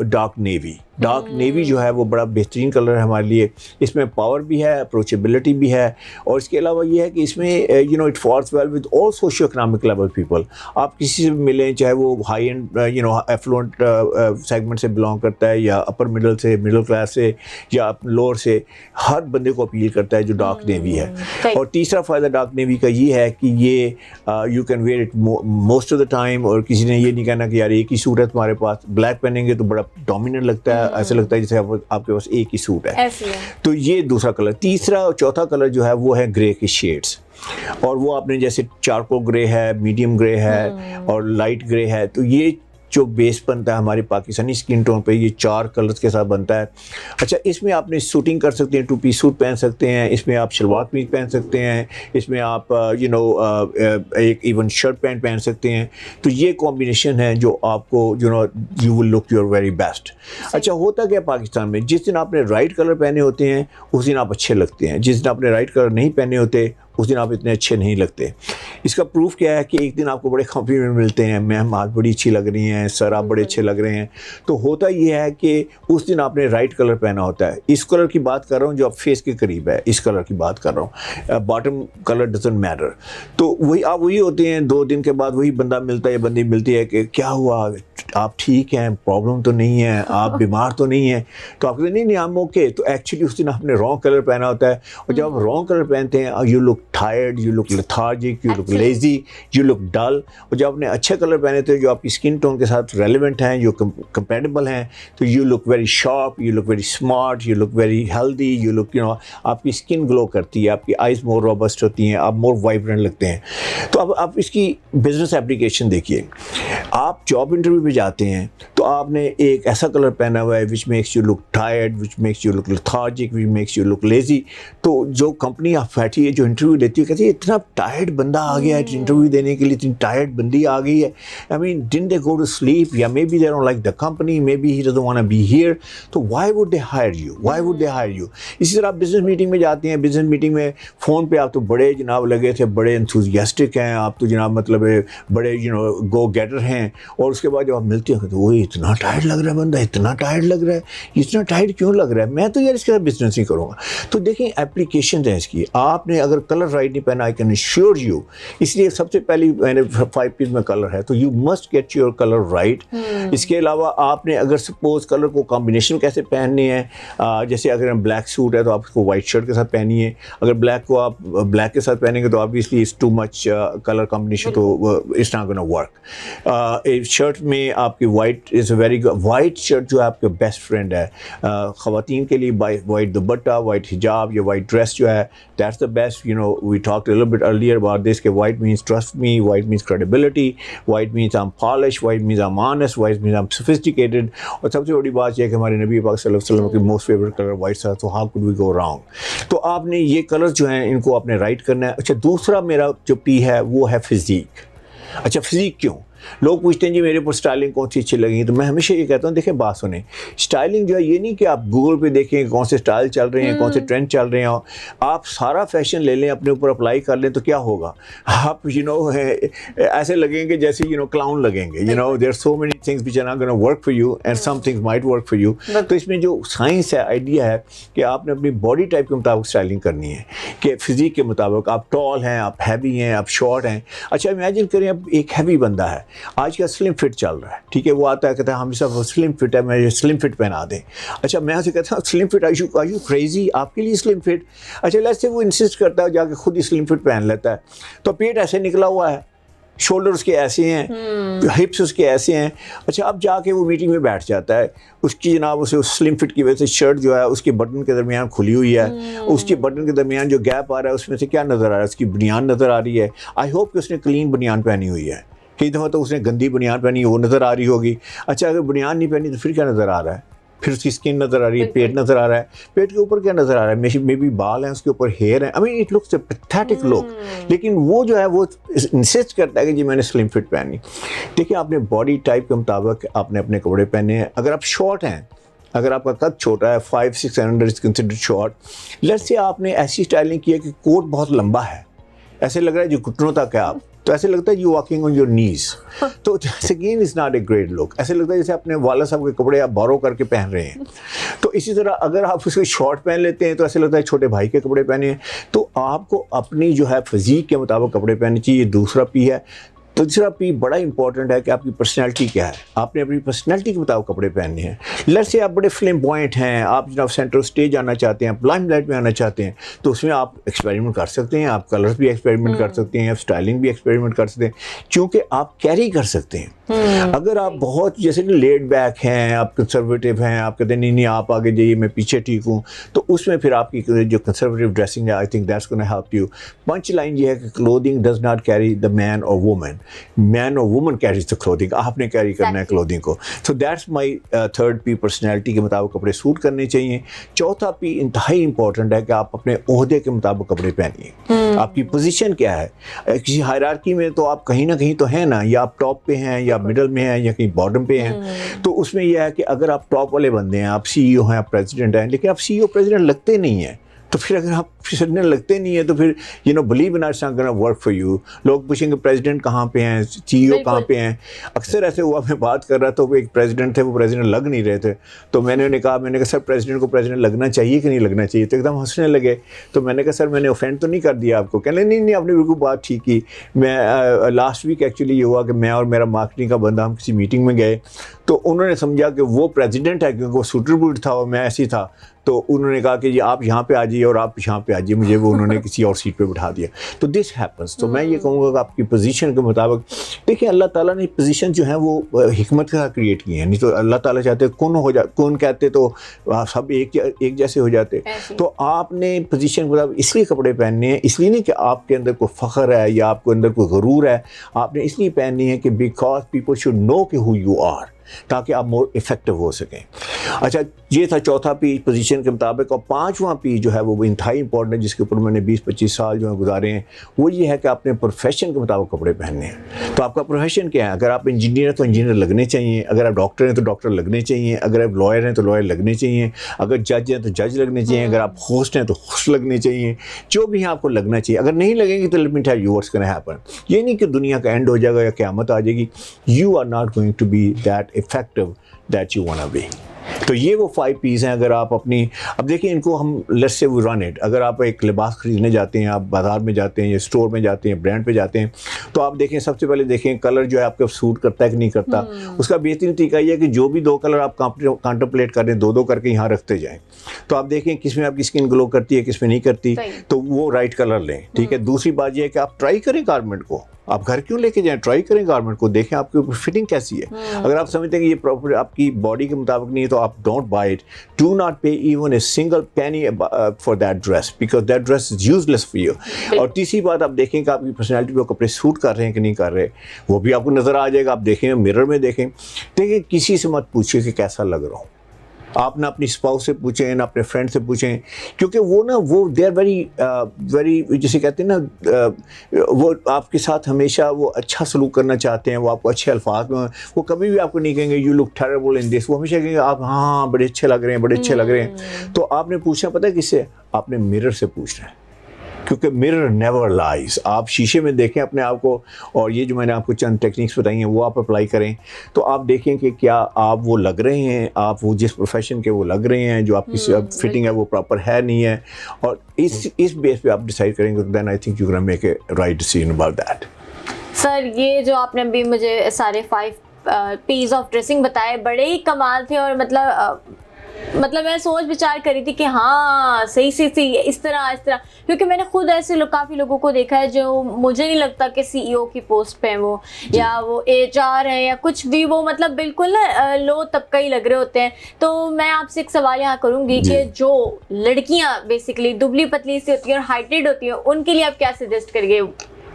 Speaker 1: ڈارک نیوی. ڈارک نیوی جو ہے وہ بڑا بہترین کلر ہے ہمارے لیے. اس میں پاور بھی ہے, اپروچیبلٹی بھی ہے, اور اس کے علاوہ یہ ہے کہ اس میں it falls well with all socio economic level people. آپ کسی سے بھی ملیں, چاہے وہ ہائی اینڈ ایفلوئنٹ سیگمنٹ سے بلانگ کرتا ہے یا اپر مڈل سے, مڈل کلاس سے یا لوور سے, ہر بندے کو اپیل کرتا ہے جو ڈارک نیوی ہے. اور تیسرا فائدہ ڈارک نیوی کا یہ ہے کہ یہ you can wear it most of the time, اور کسی نے یہ نہیں کہنا کہ یار ایک ہی سوٹ ہے تمہارے پاس. بلیک پہنیں گے تو بڑا ڈومیننٹ لگتا ہے, ایسا لگتا ہے جیسے آپ کے پاس ایک ہی سوٹ ہے. تو یہ دوسرا کلر. تیسرا اور چوتھا کلر جو ہے وہ ہے گرے کے شیڈز, اور وہ آپ نے جیسے چارکول گرے ہے, میڈیم گرے ہے اور لائٹ گرے ہے. تو یہ جو بیس بنتا ہے ہماری پاکستانی اسکن ٹون پہ, یہ 4 کلرز کے ساتھ بنتا ہے. اچھا, اس میں آپ نے سوٹنگ کر سکتے ہیں, 2 پیس سوٹ پہن سکتے ہیں, اس میں آپ شلوار قمیض پہن سکتے ہیں, اس میں آپ ایک ایون شرٹ پینٹ پہن سکتے ہیں. تو یہ کمبینیشن ہے جو آپ کو you will look your very best. اچھا, ہوتا کیا پاکستان میں, جس دن آپ نے رائٹ کلر پہنے ہوتے ہیں اس دن آپ اچھے لگتے ہیں, جس دن آپ نے رائٹ کلر نہیں پہنے ہوتے اس دن آپ اتنے اچھے نہیں لگتے. اس کا پروف کیا ہے کہ ایک دن آپ کو بڑے کمپلیمنٹ ملتے ہیں, میم آپ بڑی اچھی لگ رہی ہیں, سر آپ بڑے اچھے لگ رہے ہیں. تو ہوتا یہ ہے کہ اس دن آپ نے رائٹ کلر پہنا ہوتا ہے. اس کلر کی بات کر رہا ہوں جو آپ فیس کے قریب ہے, اس کلر کی بات کر رہا ہوں. Bottom colour doesn't matter. تو وہی آپ وہی ہوتے ہیں, 2 دن کے بعد وہی بندہ ملتا ہے یا بندی ملتی ہے کہ کیا ہوا, آپ ٹھیک ہیں, پرابلم تو نہیں ہے, آپ بیمار تو نہیں ہیں. تو آپ کہتے ہیں نہیں I'm okay. تو ایکچولی اس دن آپ نے رانگ کلر پہنا ہوتا ہے, اور جب آپ رانگ کلر پہنتے ہیں you look tired, you look lethargic, you look lazy, you look dull. اور جب آپ نے اچھے کلر پہنے تھے جو آپ کی اسکن ٹون کے ساتھ ریلیونٹ ہیں, جو کمپیٹیبل ہیں, تو you look very sharp, you look very smart, you look very healthy, you look آپ کی اسکن گلو کرتی ہے, آپ کی آئیز مور روبسٹ ہوتی ہیں, آپ مور وائبرنٹ لگتے ہیں. تو اب آپ اس کی بزنس اپلیکیشن دیکھیے. آپ جاب انٹرویو پہ جاتے ہیں تو آپ نے ایک ایسا کلر پہنا ہوا ہے which makes you look tired, which makes you look lethargic, which makes you look lazy. تو جو کمپنی آپ بیٹھی ہے جو انٹرویو دیتی ہے کہتی ہے اتنا ٹائرڈ بندہ آ گیا ہے انٹرویو دینے کے لیے, اتنی ٹائرڈ بندی آ گئی ہے. I mean, didn't they go to sleep? یا maybe they don't like the company, maybe he doesn't want to be here. تو why would they hire you? Why would they hire you? اسی طرح آپ business meeting میں جاتے ہیں, business meeting میں phone پہ آپ تو بڑے جناب لگے تھے, بڑے انتھوزیاسٹک ہیں آپ تو جناب, مطلب بڑے گو گیٹر ہیں, اور اس کے بعد جب آپ ملتے ہیں تو وہی اتنا ٹائرڈ لگ رہا ہے بندہ, اتنا ٹائرڈ لگ رہا ہے, اتنا ٹائرڈ کیوں لگ رہا ہے, میں تو یار اس کے ساتھ بزنس نہیں کروں گا. تو دیکھیں اپلیکیشن ہے اس کی, آپ نے اگر کلر رائٹ نہیں پہنا, آئی کین ایشور یو, اس لیے سب سے پہلی میں نے 5 پیس میں کلر ہے, تو you must get your colour right. اس کے علاوہ آپ نے اگر سپوز کلر کو کمبینیشن کیسے پہننے ہیں, جیسے اگر بلیک سوٹ ہے تو آپ اس کو وائٹ شرٹ کے ساتھ پہنیے, اگر بلیک کو آپ بلیک کے ساتھ پہنیں گے تو obviously it's too much color combination, تو it's not gonna work. Shirt میں آپ کی white is a very good, white shirt جو ہے آپ کا بیسٹ فرینڈ ہے. خواتین کے لیے وائٹ دوپٹہ, وائٹ حجاب یا وائٹ ڈریس جو ہے, that's the best. You know we talked a little bit earlier about this کہ white means trust me, white means credibility, white means I'm polished, white means I'm honest, white means I'm sophisticated. اور سب سے بڑی بات یہ ہے کہ ہمارے نبی پاک صلی اللہ علیہ وسلم کی موسٹ فیوریٹ کلر وائٹ تھا, تو how could we go wrong. تو آپ نے یہ کلر جو ہیں ان کو آپ نے رائٹ کرنا ہے. اچھا دوسرا میرا جو پی ہے وہ ہے فزیک. اچھا فزیک کیوں؟ لوگ پوچھتے ہیں جی میرے اوپر اسٹائلنگ کون سی اچھی لگی, تو میں ہمیشہ یہ کہتا ہوں دیکھیں بات سنیں, اسٹائلنگ جو ہے یہ نہیں کہ آپ گوگل پہ دیکھیں کون سے اسٹائل چل رہے ہیں, کون سے ٹرینڈ چل رہے ہیں, آپ سارا فیشن لے لیں اپنے اوپر اپلائی کر لیں, تو کیا ہوگا, آپ ایسے لگیں گے جیسے کلاؤن لگیں گے. There are so many things which are not gonna work for you and some things might work for you. تو اس میں جو سائنس ہے, آئیڈیا ہے کہ آپ نے اپنی باڈی ٹائپ کے مطابق اسٹائلنگ کرنی ہے, کہ فزیک کے مطابق آپ ٹال ہیں, آپ ہیوی ہیں, آپ شارٹ ہیں. اچھا امیجن کریں اب ایک ہیوی بندہ ہے, آج کا سلم فٹ چل رہا ہے, ٹھیک ہے, وہ آتا ہے کہتا ہے ہم سب سلم فٹ ہے, میں سلم فٹ پہنا دیں. اچھا میں اسے کہتا ہوں سلم فٹ, آر یو کریزی, آپ کے لیے سلم فٹ. اچھا لیٹس سے وہ انسسٹ کرتا ہے, جا کے خود ہی سلم فٹ پہن لیتا ہے, تو پیٹ ایسے نکلا ہوا ہے, شولڈر اس کے ایسے ہیں, ہپس اس کے ایسے ہیں. اچھا اب جا کے وہ میٹنگ میں بیٹھ جاتا ہے, اس کی جناب اسے سلم فٹ کی وجہ سے شرٹ جو ہے اس کے بٹن کے درمیان کھلی ہوئی ہے, اس کے بٹن کے درمیان جو گیپ آ رہا ہے اس میں سے کیا نظر آ رہا ہے, اس کی بنیان نظر آ رہی ہے. آئی ہوپ کہ اس نے کلین بنیان پہنی ہوئی ہے, کئی دفعہ تو اس نے گندی بنیان پہنی ہے, وہ نظر آ رہی ہوگی. اچھا اگر بنیان نہیں پہنی تو پھر کیا نظر آ رہا ہے, پھر اس کی اسکن نظر آ رہی ہے, پیٹ نظر آ رہا ہے, پیٹ کے اوپر کیا نظر آ رہا ہے, مے بی بال ہیں, اس کے اوپر ہیئر ہیں. آئی mean it looks a pathetic لک, لیکن وہ جو ہے وہ انسسٹ کرتا ہے کہ جی میں نے سلم فٹ پہنی. دیکھیں آپ نے باڈی ٹائپ کے مطابق آپ نے اپنے کپڑے پہنے ہیں. اگر آپ شارٹ ہیں, اگر آپ کا قد چھوٹا ہے, 5'6" is considered short, let's say آپ نے ایسی اسٹائلنگ کی ہے کہ کوٹ بہت لمبا ہے, ایسے لگ رہا ہے جو گھٹنوں تک ہے آپ, تو ایسے لگتا ہے you walking on your knees, تو again is not a great look. ایسے لگتا ہے جیسے اپنے والد صاحب کے کپڑے آپ بورو کر کے پہن رہے ہیں. تو اسی طرح اگر آپ اس کے شارٹ پہن لیتے ہیں تو ایسے لگتا ہے چھوٹے بھائی کے کپڑے پہنے ہیں. تو آپ کو اپنی جو ہے فزیک کے مطابق کپڑے پہننے چاہیے. یہ دوسرا پی ہے. تیسرا پی بڑا امپورٹنٹ ہے کہ آپ کی پرسنالٹی کیا ہے, آپ نے اپنی پرسنالٹی کے مطابق کپڑے پہننے ہیں. لیٹس سے آپ بڑے فلیمبوائنٹ ہیں, آپ جناب سینٹر اسٹیج آنا چاہتے ہیں, آپ لائم لائٹ میں آنا چاہتے ہیں, تو اس میں آپ ایکسپیریمنٹ کر سکتے ہیں, آپ کلرز بھی ایکسپیریمنٹ کر سکتے ہیں, آپ اسٹائلنگ بھی ایکسپیریمنٹ کر سکتے ہیں, کیونکہ آپ کیری کر سکتے ہیں. اگر آپ بہت جیسے کہ لیڈ بیک ہیں, آپ کنسرویٹیو ہیں, آپ کہتے ہیں نہیں آپ آگے جائیے میں پیچھے ٹھیک ہوں, تو اس میں پھر آپ کی جو کنسرویٹیو ڈریسنگ ہے, I think that's gonna help you. Punch line یہ ہے کہ clothing does not carry the man اور وومن, مین اور وومن کیریز دا کلودنگ, آپ نے کیری کرنا ہے کلودنگ کو. تو that's my third P, personality کے مطابق کپڑے سوٹ کرنے چاہیے. چوتھا پی انتہائی امپورٹنٹ ہے کہ آپ اپنے عہدے کے مطابق کپڑے پہنیے. آپ کی پوزیشن کیا ہے, کسی ہائرارکی میں تو آپ کہیں نہ کہیں تو ہیں نا, یا آپ ٹاپ پہ ہیں یا مڈل میں ہیں یا کہیں باٹم پہ ہیں. تو اس میں یہ ہے کہ اگر آپ ٹاپ والے بندے ہیں, آپ سی ای او ہیں, آپ پریزیڈنٹ ہیں, لیکن آپ سی ای او پریزیڈنٹ لگتے نہیں ہیں, تو پھر اگر آپ پریزیڈنٹ لگتے نہیں ہیں تو پھر blue in it's not gonna work for you. لوگ پوچھیں گے پریزیڈنٹ کہاں پہ ہیں, سی ای او کہاں پہ ہیں. اکثر ایسے ہوا, میں بات کر رہا تھا, وہ ایک پریزیڈنٹ تھے, وہ پریزیڈنٹ لگ نہیں رہے تھے, تو میں نے کہا سر پریزیڈنٹ کو پریزیڈنٹ لگنا چاہیے کہ نہیں لگنا چاہیے, تو ایک دم ہنسنے لگے. تو میں نے کہا سر میں نے اوفینڈ تو نہیں کر دیا آپ کو, کہنے نہیں آپ نے بالکل بات ٹھیک کی. میں لاسٹ ویک ایکچولی یہ ہوا کہ میں اور میرا مارکیٹنگ کا بندہ ہم کسی میٹنگ میں گئے, تو انہوں نے سمجھا کہ وہ پریزیڈنٹ ہے کیونکہ وہ سوٹر بوٹ تھا اور میں ایسی تھا, تو انہوں نے کہا کہ جی آپ یہاں پہ آ جائیے اور آپ یہاں پہ آ جائیے, مجھے وہ انہوں نے کسی اور سیٹ پہ بٹھا دیا. تو دس ہیپنس. تو میں یہ کہوں گا کہ آپ کی پوزیشن کے مطابق دیکھیں, اللہ تعالیٰ نے پوزیشن جو ہیں وہ حکمت کے ساتھ کریٹ کی ہیں, نہیں تو اللہ تعالیٰ چاہتے کون کہتے تو سب ایک جیسے ہو جاتے. تو آپ نے پوزیشن کے مطابق اس لیے کپڑے پہننے ہیں, اس لیے نہیں کہ آپ کے اندر کوئی فخر ہے یا آپ کے اندر کوئی غرور ہے, آپ نے اس لیے پہننی ہے کہ بیکاز پیپل شوڈ نو کہ ہو یو آر, تاکہ آپ مور افیکٹو ہو سکیں. اچھا یہ تھا چوتھا پی پوزیشن کے مطابق. اور پانچواں پی جو ہے وہ انتہائی امپورٹنٹ ہے، جس کے اوپر میں نے 20-25 سال جو ہے گزارے ہیں، وہ یہ ہے کہ آپ نے پروفیشن کے مطابق کپڑے پہننے ہیں. تو آپ کا پروفیشن کیا ہے؟ اگر آپ انجینئر ہیں تو انجینئر لگنے چاہیے، اگر آپ ڈاکٹر ہیں تو ڈاکٹر لگنے چاہیے، اگر آپ لائر ہیں تو لائر لگنے چاہیے، اگر جج ہیں تو جج لگنے چاہیے، اگر آپ ہوسٹ ہیں تو ہوسٹ لگنے چاہیے، جو بھی ہیں آپ کو لگنا چاہیے. اگر نہیں لگیں گے تو let me tell you what's gonna happen. یہ نہیں کہ دنیا کا اینڈ ہو جائے گا یا قیامت آ جائے گی. You are not going to be that effective that you wanna be. تو یہ وہ 5 پیز ہیں. اگر آپ اپنی اب دیکھیں ان کو ہم let's say we run it. اگر آپ ایک لباس خریدنے جاتے ہیں، آپ بازار میں جاتے ہیں یا اسٹور میں جاتے ہیں، برانڈ پہ جاتے ہیں، تو آپ دیکھیں سب سے پہلے دیکھیں کلر جو ہے آپ کو سوٹ کرتا ہے کہ نہیں کرتا. اس کا بہترین طریقہ یہ ہے کہ جو بھی 2 کلر آپ کانٹمپلیٹ کریں 2 کر کے یہاں رکھتے جائیں. تو آپ دیکھیں کس میں آپ کی اسکن گلو کرتی ہے، کس میں نہیں کرتی، تو وہ رائٹ کلر لیں. ٹھیک ہے. دوسری بات یہ ہے کہ آپ ٹرائی کریں گارمنٹ کو. آپ گھر کیوں لے کے جائیں، ٹرائی کریں گارمنٹ کو، دیکھیں آپ کے اوپر فٹنگ کیسی ہے. اگر آپ سمجھتے ہیں کہ یہ پراپر آپ کی باڈی کے مطابق نہیں ہے تو آپ don't buy it. Do not pay even a single penny for that dress because that dress is use less for you. اور تیسری بات آپ دیکھیں کہ آپ کی پرسنالٹی پہ کپڑے سوٹ کر رہے ہیں کہ نہیں کر رہے، وہ بھی آپ کو نظر آ جائے گا. آپ دیکھیں مرر میں دیکھیں کسی سے مت پوچھیں کہ کیسا لگ رہا ہوں. آپ نہ اپنی اسپاؤس سے پوچھیں نہ اپنے فرینڈ سے پوچھیں، کیونکہ وہ دے آر ویری جسے کہتے ہیں نا، وہ آپ کے ساتھ ہمیشہ وہ اچھا سلوک کرنا چاہتے ہیں، وہ آپ کو اچھے الفاظ میں، وہ کبھی بھی آپ کو نہیں کہیں گے یو لک ٹیریبل ان دس. وہ ہمیشہ کہیں گے آپ ہاں بڑے اچھے لگ رہے ہیں، بڑے اچھے لگ رہے ہیں. تو آپ نے پوچھنا پتہ ہے کس سے؟ آپ نے مرر سے پوچھنا ہے، کیونکہ مرر نیور لائز. آپ شیشے میں دیکھیں اپنے آپ کو، اور یہ جو میں نے آپ کو چند ٹیکنیکس بتائی ہیں وہ آپ اپلائی کریں، تو آپ دیکھیں کہ کیا آپ وہ لگ رہے ہیں، آپ وہ جس پروفیشن کے وہ لگ رہے ہیں، جو آپ کی فٹنگ ہے وہ پراپر ہے نہیں ہے. اور اس بیس پہ آپ ڈیسائیڈ کریں گے، then I think you can make a right decision about that.
Speaker 2: Sir یہ جو آپ نے ابھی مجھے سارے 5 پیز آف ڈریسنگ بتائے بڑے ہی کمال تھے، اور مطلب میں سوچ بچار کری تھی کہ ہاں صحیح اس طرح، کیونکہ میں نے خود ایسے کافی لوگوں کو دیکھا ہے جو مجھے نہیں لگتا کہ سی ای او کی پوسٹ پہ ہیں وہ، یا وہ HR ہیں یا کچھ بھی، وہ مطلب بالکل نا لو طبقہ ہی لگ رہے ہوتے ہیں. تو میں آپ سے ایک سوال یہاں کروں گی کہ جو لڑکیاں بیسیکلی دبلی پتلی سی ہوتی ہیں اور ہائٹڈ ہوتی ہیں، ان کے لیے آپ کیا سجیسٹ کریں گے،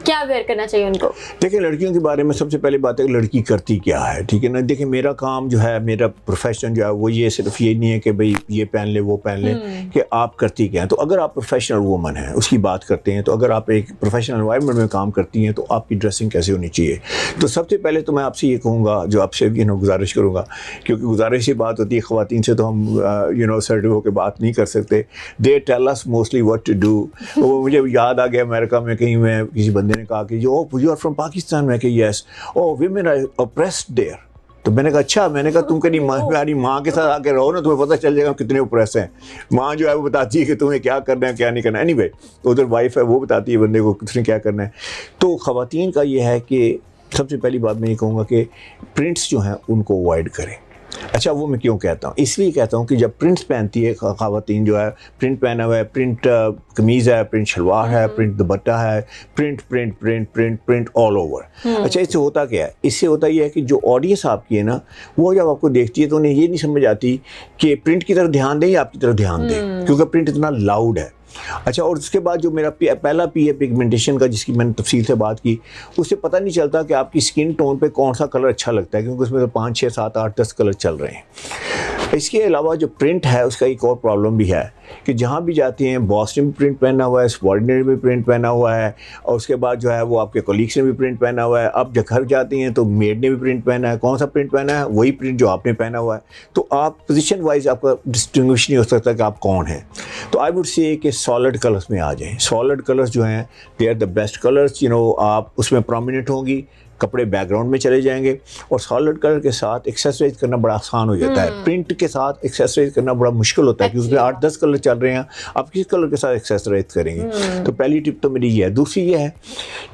Speaker 2: کیا ویئر کرنا چاہیے ان کو؟
Speaker 1: دیکھیں لڑکیوں کے بارے میں سب سے پہلی بات ہے کہ لڑکی کرتی کیا ہے. ٹھیک ہے نا. دیکھیں میرا کام جو ہے، میرا پروفیشن جو ہے وہ یہ صرف یہ نہیں ہے کہ بھئی یہ پہن لے وہ پہن لے، کہ آپ کرتی کیا ہیں. تو اگر آپ پروفیشنل وومن ہیں اس کی بات کرتے ہیں، تو اگر آپ ایک پروفیشنل انوائرمنٹ میں کام کرتی ہیں تو آپ کی ڈریسنگ کیسے ہونی چاہیے. تو سب سے پہلے تو میں آپ سے یہ کہوں گا، جو آپ سے گزارش کروں گا، کیونکہ گزارش یہ بات ہوتی ہے خواتین سے تو ہم سرڈ ہو کے بات نہیں کر سکتے. They tell us mostly what to do. وہ مجھے یاد آ گیا امریکہ میں کہیں میں کسی بندے نے کہا کہ یو آر فرام پاکستان. میں کہ یس. او ویمن آر oppressed there. تو میں نے کہا اچھا. میں نے کہا تم کہیں ہماری ماں کے ساتھ آ کے رہو نا، تمہیں پتہ چل جائے گا کتنے اوپریس ہیں. ماں جو ہے وہ بتاتی ہے کہ تمہیں کیا کرنا ہے کیا نہیں کرنا. اینی وے ادھر وائف ہے وہ بتاتی ہے بندے کو کس نے کیا کرنا ہے. تو خواتین کا یہ ہے کہ سب سے پہلی بات میں یہ کہوں گا کہ پرنٹس جو ہیں ان کو اوائڈ کریں. اچھا وہ میں کیوں کہتا ہوں؟ اس لیے کہتا ہوں کہ جب پرنٹس پہنتی ہے خواتین، جو ہے پرنٹ پہنا ہوا ہے، پرنٹ قمیض ہے، پرنٹ شلوار ہے، پرنٹ دوپٹہ ہے، پرنٹ آل اوور. اچھا اس سے ہوتا کیا ہے؟ اس سے ہوتا یہ ہے کہ جو آڈینس آپ کی ہے نا، وہ جب آپ کو دیکھتی ہے تو انہیں یہ نہیں سمجھ آتی کہ پرنٹ کی طرف دھیان دیں یا آپ کی طرف دھیان دیں، کیونکہ پرنٹ اتنا لاؤڈ ہے. اچھا اور اس کے بعد جو میرا پہلا پی ہے پگمنٹیشن کا، جس کی میں نے تفصیل سے بات کی، اس سے پتہ نہیں چلتا کہ آپ کی سکن ٹون پہ کون سا کلر اچھا لگتا ہے، کیونکہ اس میں تو 5 6 7 8 10 کلر چل رہے ہیں. اس کے علاوہ جو پرنٹ ہے اس کا ایک اور پرابلم بھی ہے کہ جہاں بھی جاتی ہیں، باس نے بھی پرنٹ پہنا ہوا ہے، سبارڈینیٹ نے بھی پرنٹ پہنا ہوا ہے، اور اس کے بعد جو ہے وہ آپ کے کولیگس نے بھی پرنٹ پہنا ہوا ہے. اب جب گھر جاتی ہیں تو میڈ نے بھی پرنٹ پہنا ہے. کون سا پرنٹ پہنا ہے؟ وہی پرنٹ جو آپ نے پہنا ہوا ہے. تو آپ پوزیشن وائز آپ کا ڈسٹنگوش نہیں ہو سکتا کہ آپ کون ہیں. تو آئی ووڈ سے کہ سالڈ کلرس میں آ جائیں. سالڈ کلرس جو ہیں they are the best colours. آپ اس میں پرومیننٹ ہوں گی، کپڑے بیک گراؤنڈ میں چلے جائیں گے. اور سالڈ کلر کے ساتھ ایکسیسرائز کرنا بڑا آسان ہو جاتا ہے. پرنٹ کے ساتھ ایکسیسرائز کرنا بڑا مشکل ہوتا ہے کیونکہ اس میں 8 10 کلر چل رہے ہیں. آپ کس کلر کے ساتھ ایکسیسرائز کریں گے؟ تو پہلی ٹپ تو میری یہ ہے. دوسری یہ ہے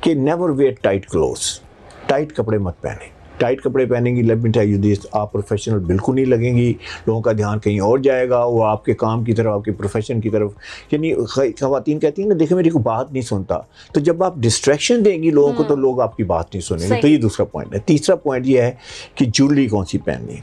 Speaker 1: کہ never where tight clothes. Tight کپڑے مت پہنیں. ٹائٹ کپڑے پہنیں گی، let me tell you this, آپ پروفیشنل بالکل نہیں لگیں گی. لوگوں کا دھیان کہیں اور جائے گا، وہ آپ کے کام کی طرف، آپ کے پروفیشن کی طرف. یعنی خواتین کہتی ہیں نا، دیکھیں میری کوئی بات نہیں سنتا. تو جب آپ ڈسٹریکشن دیں گی لوگوں کو تو لوگ آپ کی بات نہیں سنیں گے. تو یہ دوسرا پوائنٹ ہے. تیسرا پوائنٹ یہ ہے کہ جویلری کون سی پہننی ہے.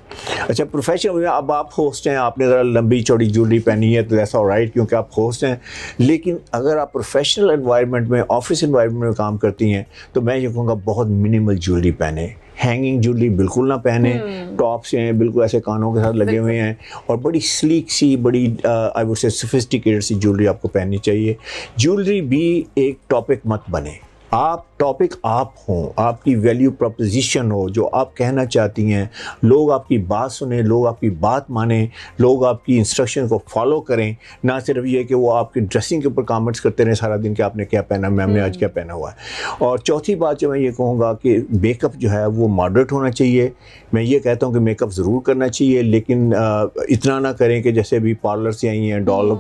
Speaker 1: اچھا پروفیشنل میں اب آپ ہوسٹ ہیں، آپ نے ذرا لمبی چوڑی جویلری پہنی ہے تو ایسا رائٹ کیونکہ آپ ہوسٹ ہیں. لیکن اگر آپ پروفیشنل انوائرمنٹ میں، آفس انوائرمنٹ میں کام کرتی ہیں تو میں یہ کہوں گا بہت منیمل جویلری پہنیں. ہینگنگ جویلری بالکل نہ پہنے, ٹاپس ہیں بالکل ایسے کانوں کے ساتھ لگے ہوئے ہیں, اور بڑی سلیک سی, بڑی آئی وڈ سے سوفسٹیکیٹڈ سی جویلری آپ کو پہننی چاہیے. جویلری بھی ایک ٹاپک مت بنے, آپ ٹاپک آپ ہوں, آپ کی ویلیو پروپوزیشن ہو, جو آپ کہنا چاہتی ہیں, لوگ آپ کی بات سنیں, لوگ آپ کی بات مانیں, لوگ آپ کی انسٹرکشن کو فالو کریں, نہ صرف یہ کہ وہ آپ کی ڈریسنگ کے اوپر کامنٹس کرتے رہیں سارا دن کہ آپ نے کیا پہنا, میم نے آج کیا پہنا ہوا ہے. اور چوتھی بات جو میں یہ کہوں گا کہ میک اپ جو ہے وہ ماڈریٹ ہونا چاہیے. میں یہ کہتا ہوں کہ میک اپ ضرور کرنا چاہیے, لیکن اتنا نہ کریں کہ جیسے ابھی پارلر سے آئی ہیں, ڈال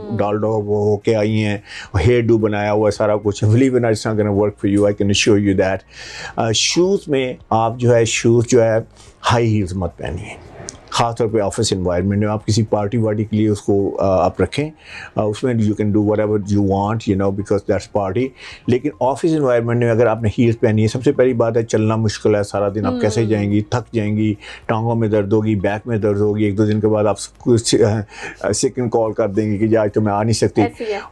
Speaker 1: ہو کے آئی ہیں, ہیئر ڈو بنایا ہوا ہے سارا کچھ, blue in it's not gonna work for you, I can show you that. Shoes میں آپ جو ہے شوز جو ہے ہائی ہیلز مت پہنیے, خاص طور پہ آفس انوائرمنٹ میں. آپ کسی پارٹی وارٹی کے لیے اس کو آپ رکھیں, اس میں you can do whatever you want you know because that's party. لیکن آفس انوائرمنٹ میں اگر آپ نے ہیلز پہنی ہے, سب سے پہلی بات ہے چلنا مشکل ہے, سارا دن آپ کیسے جائیں گی, تھک جائیں گی, ٹانگوں میں درد ہوگی, بیک میں درد ہوگی, ایک دو دن کے بعد آپ سیکنڈ کال کر دیں گی کہ آج تو میں آ نہیں سکتی.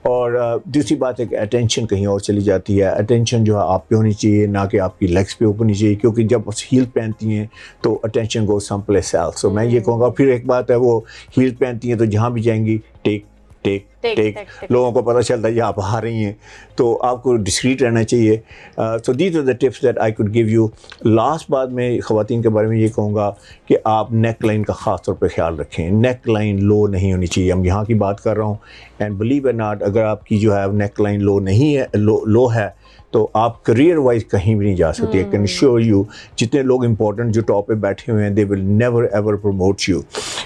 Speaker 1: اور دوسری بات ہے کہ اٹینشن کہیں اور چلی جاتی ہے. اٹینشن جو ہے آپ پہ ہونی چاہیے, نہ کہ آپ کی لیگس پہ ہونی چاہیے, کیونکہ جب ہیل پہنتی ہیں تو attention goes some place else. So میں یہ کہوں گا. پھر ایک بات ہے, وہ ہیل پہنتی ہیں تو جہاں بھی جائیں گی ٹیک ٹیک ٹیک, لوگوں کو پتہ چلتا ہے یہ آپ آ رہی ہیں, تو آپ کو ڈسکریٹ رہنا چاہیے. So these are the tips that I could give you. Last بات میں خواتین کے بارے میں یہ کہوں گا کہ آپ نیک لائن کا خاص طور پہ خیال رکھیں. نیک لائن لو نہیں ہونی چاہیے. ہم یہاں کی بات کر رہا ہوں, اینڈ بلیو اور ناٹ, اگر آپ کی جو ہے نیک لائن لو نہیں ہے, لو ہے, تو آپ کریئر وائز کہیں بھی نہیں جا سکتے. آئی کین شیور یو, جتنے لوگ امپورٹنٹ جو ٹاپ پہ بیٹھے ہوئے ہیں, they will never ever promote you.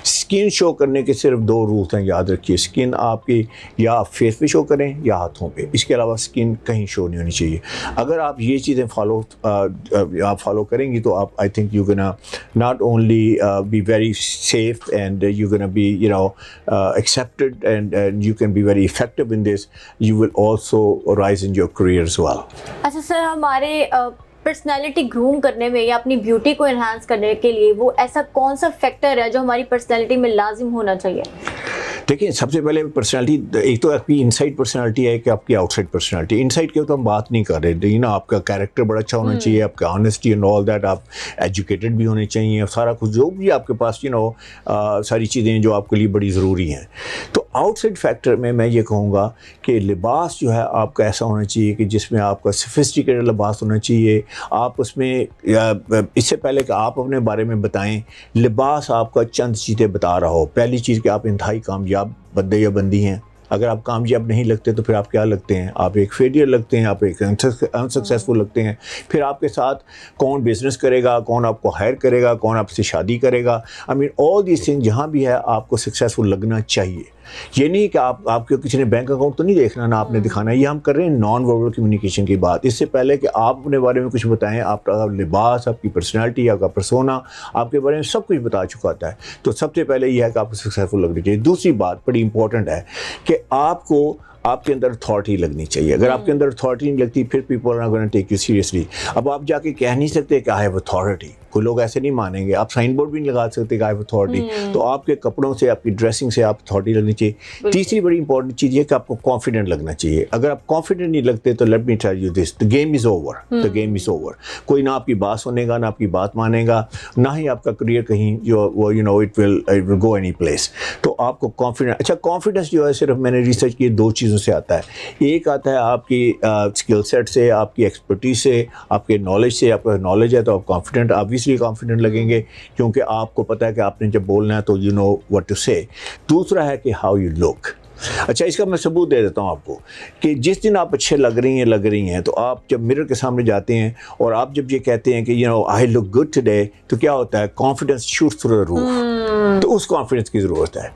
Speaker 1: Skin show کرنے کے صرف 2 رولس ہیں, یاد رکھیے. اسکن آپ کی یا آپ فیس پہ شو کریں یا ہاتھوں پہ, اس کے علاوہ اسکن کہیں شو نہیں ہونی چاہیے. اگر آپ یہ چیزیں فالو کریں گی تو آپ I think you gonna not only be very safe and you gonna be you know accepted and you can be very effective in this. You will also rise in your career as well.
Speaker 2: اچھا سر, ہمارے personality groom کرنے میں یا اپنی beauty کو enhance کرنے کے لیے وہ ایسا کون سا فیکٹر ہے جو ہماری پرسنالٹی میں لازم ہونا چاہیے؟
Speaker 1: دیکھیں, سب سے پہلے پرسنالٹی, ایک تو آپ کی ان سائڈ پرسنالٹی ہے کہ آپ کی آؤٹ سائڈ پرسنالٹی. ان سائڈ کے تو ہم بات نہیں کر رہے, نا آپ کا کیریکٹر بڑا اچھا ہونا چاہیے, آپ کا آنیسٹی اینڈ آل دیٹ, آپ ایجوکیٹڈ بھی ہونے چاہیے, سارا کچھ جو بھی آپ کے پاس یو نو ساری چیزیں جو آپ کے لیے بڑی ضروری ہیں. تو آؤٹ سائڈ فیکٹر میں یہ کہوں گا کہ لباس جو ہے آپ کا ایسا ہونا چاہیے کہ جس میں آپ کا سفسٹیکیٹڈ لباس ہونا چاہیے. آپ اس میں اس سے پہلے کہ آپ اپنے بارے میں بتائیں, لباس آپ کا چند چیزیں بتا رہا ہو. پہلی چیز کہ آپ انتہائی کامیاب بندے یا بندی ہیں. اگر آپ کامیاب نہیں لگتے تو پھر آپ کیا لگتے ہیں؟ آپ ایک فیلئر لگتے ہیں, آپ ایک انسکسیسفل لگتے ہیں. پھر آپ کے ساتھ کون بزنس کرے گا, کون آپ کو ہائر کرے گا, کون آپ سے شادی کرے گا. آئی مین آل دیز تھنگ جہاں بھی ہے آپ کو سکسیزفل لگنا چاہیے. یہ نہیں کہ آپ کے کسی نے بینک اکاؤنٹ تو نہیں دیکھنا, نہ آپ نے دکھانا ہے. یہ ہم کر رہے ہیں نان وربل کمیونیکیشن کی بات. اس سے پہلے کہ آپ اپنے بارے میں کچھ بتائیں, آپ کا لباس, آپ کی پرسنالٹی, آپ کا پرسونا آپ کے بارے میں سب کچھ بتا چکا ہوتا ہے. تو سب سے پہلے یہ ہے کہ آپ کو سکسیزفل لگنی چاہیے. دوسری بات بڑی امپورٹنٹ ہے کہ آپ کے اندر اتھارٹی لگنی چاہیے. اگر آپ کے اندر اتھارٹی نہیں لگتی پھر people are gonna take you seriously. اب آپ جا کے کہہ نہیں سکتے کہ آئی ہیو اتھارٹی, کوئی لوگ ایسے نہیں مانیں گے. آپ سائن بورڈ بھی نہیں لگا سکتے کہ آئی ہیو اتھارٹی. تو آپ کے کپڑوں سے, آپ کی ڈریسنگ سے آپ اتھارٹی لگنی چاہیے. تیسری بڑی امپورٹنٹ چیز یہ کہ آپ کو کانفیڈنٹ لگنا چاہیے. اگر آپ کانفیڈنٹ نہیں لگتے تو let me tell you this, the game is over. The game is over. کوئی نہ آپ کی بات سنے گا, نہ آپ کی بات مانے گا, نہ ہی آپ کا کریئر کہیں جو you know it will go any place. تو آپ کو کانفیڈنٹ, اچھا کانفیڈنس جو ہے صرف میں نے ریسرچ کی 2 چیزوں سے آتا ہے. ایک آتا ہے آپ کی اسکل سیٹ سے, آپ کی ایکسپرٹیز سے, آپ کے نالج سے. آپ کا نالج ہے تو آپ کانفیڈنٹ, آبویسلی کانفیڈنٹ لگیں گے, کیونکہ آپ کو پتہ ہے کہ آپ نے جب بولنا ہے تو یو نو وٹ ٹو سے. دوسرا ہے کہ ہاؤ یو لک. اچھا, اس کا میں ثبوت دے دیتا ہوں آپ کو کہ جس دن آپ اچھے لگ رہی ہیں تو آپ جب مرر کے سامنے جاتے ہیں اور آپ جب یہ کہتے ہیں کہ you know I look good today, تو کیا ہوتا ہے, confidence shoot through the roof. تو اس کانفیڈنس کی ضرورت ہے.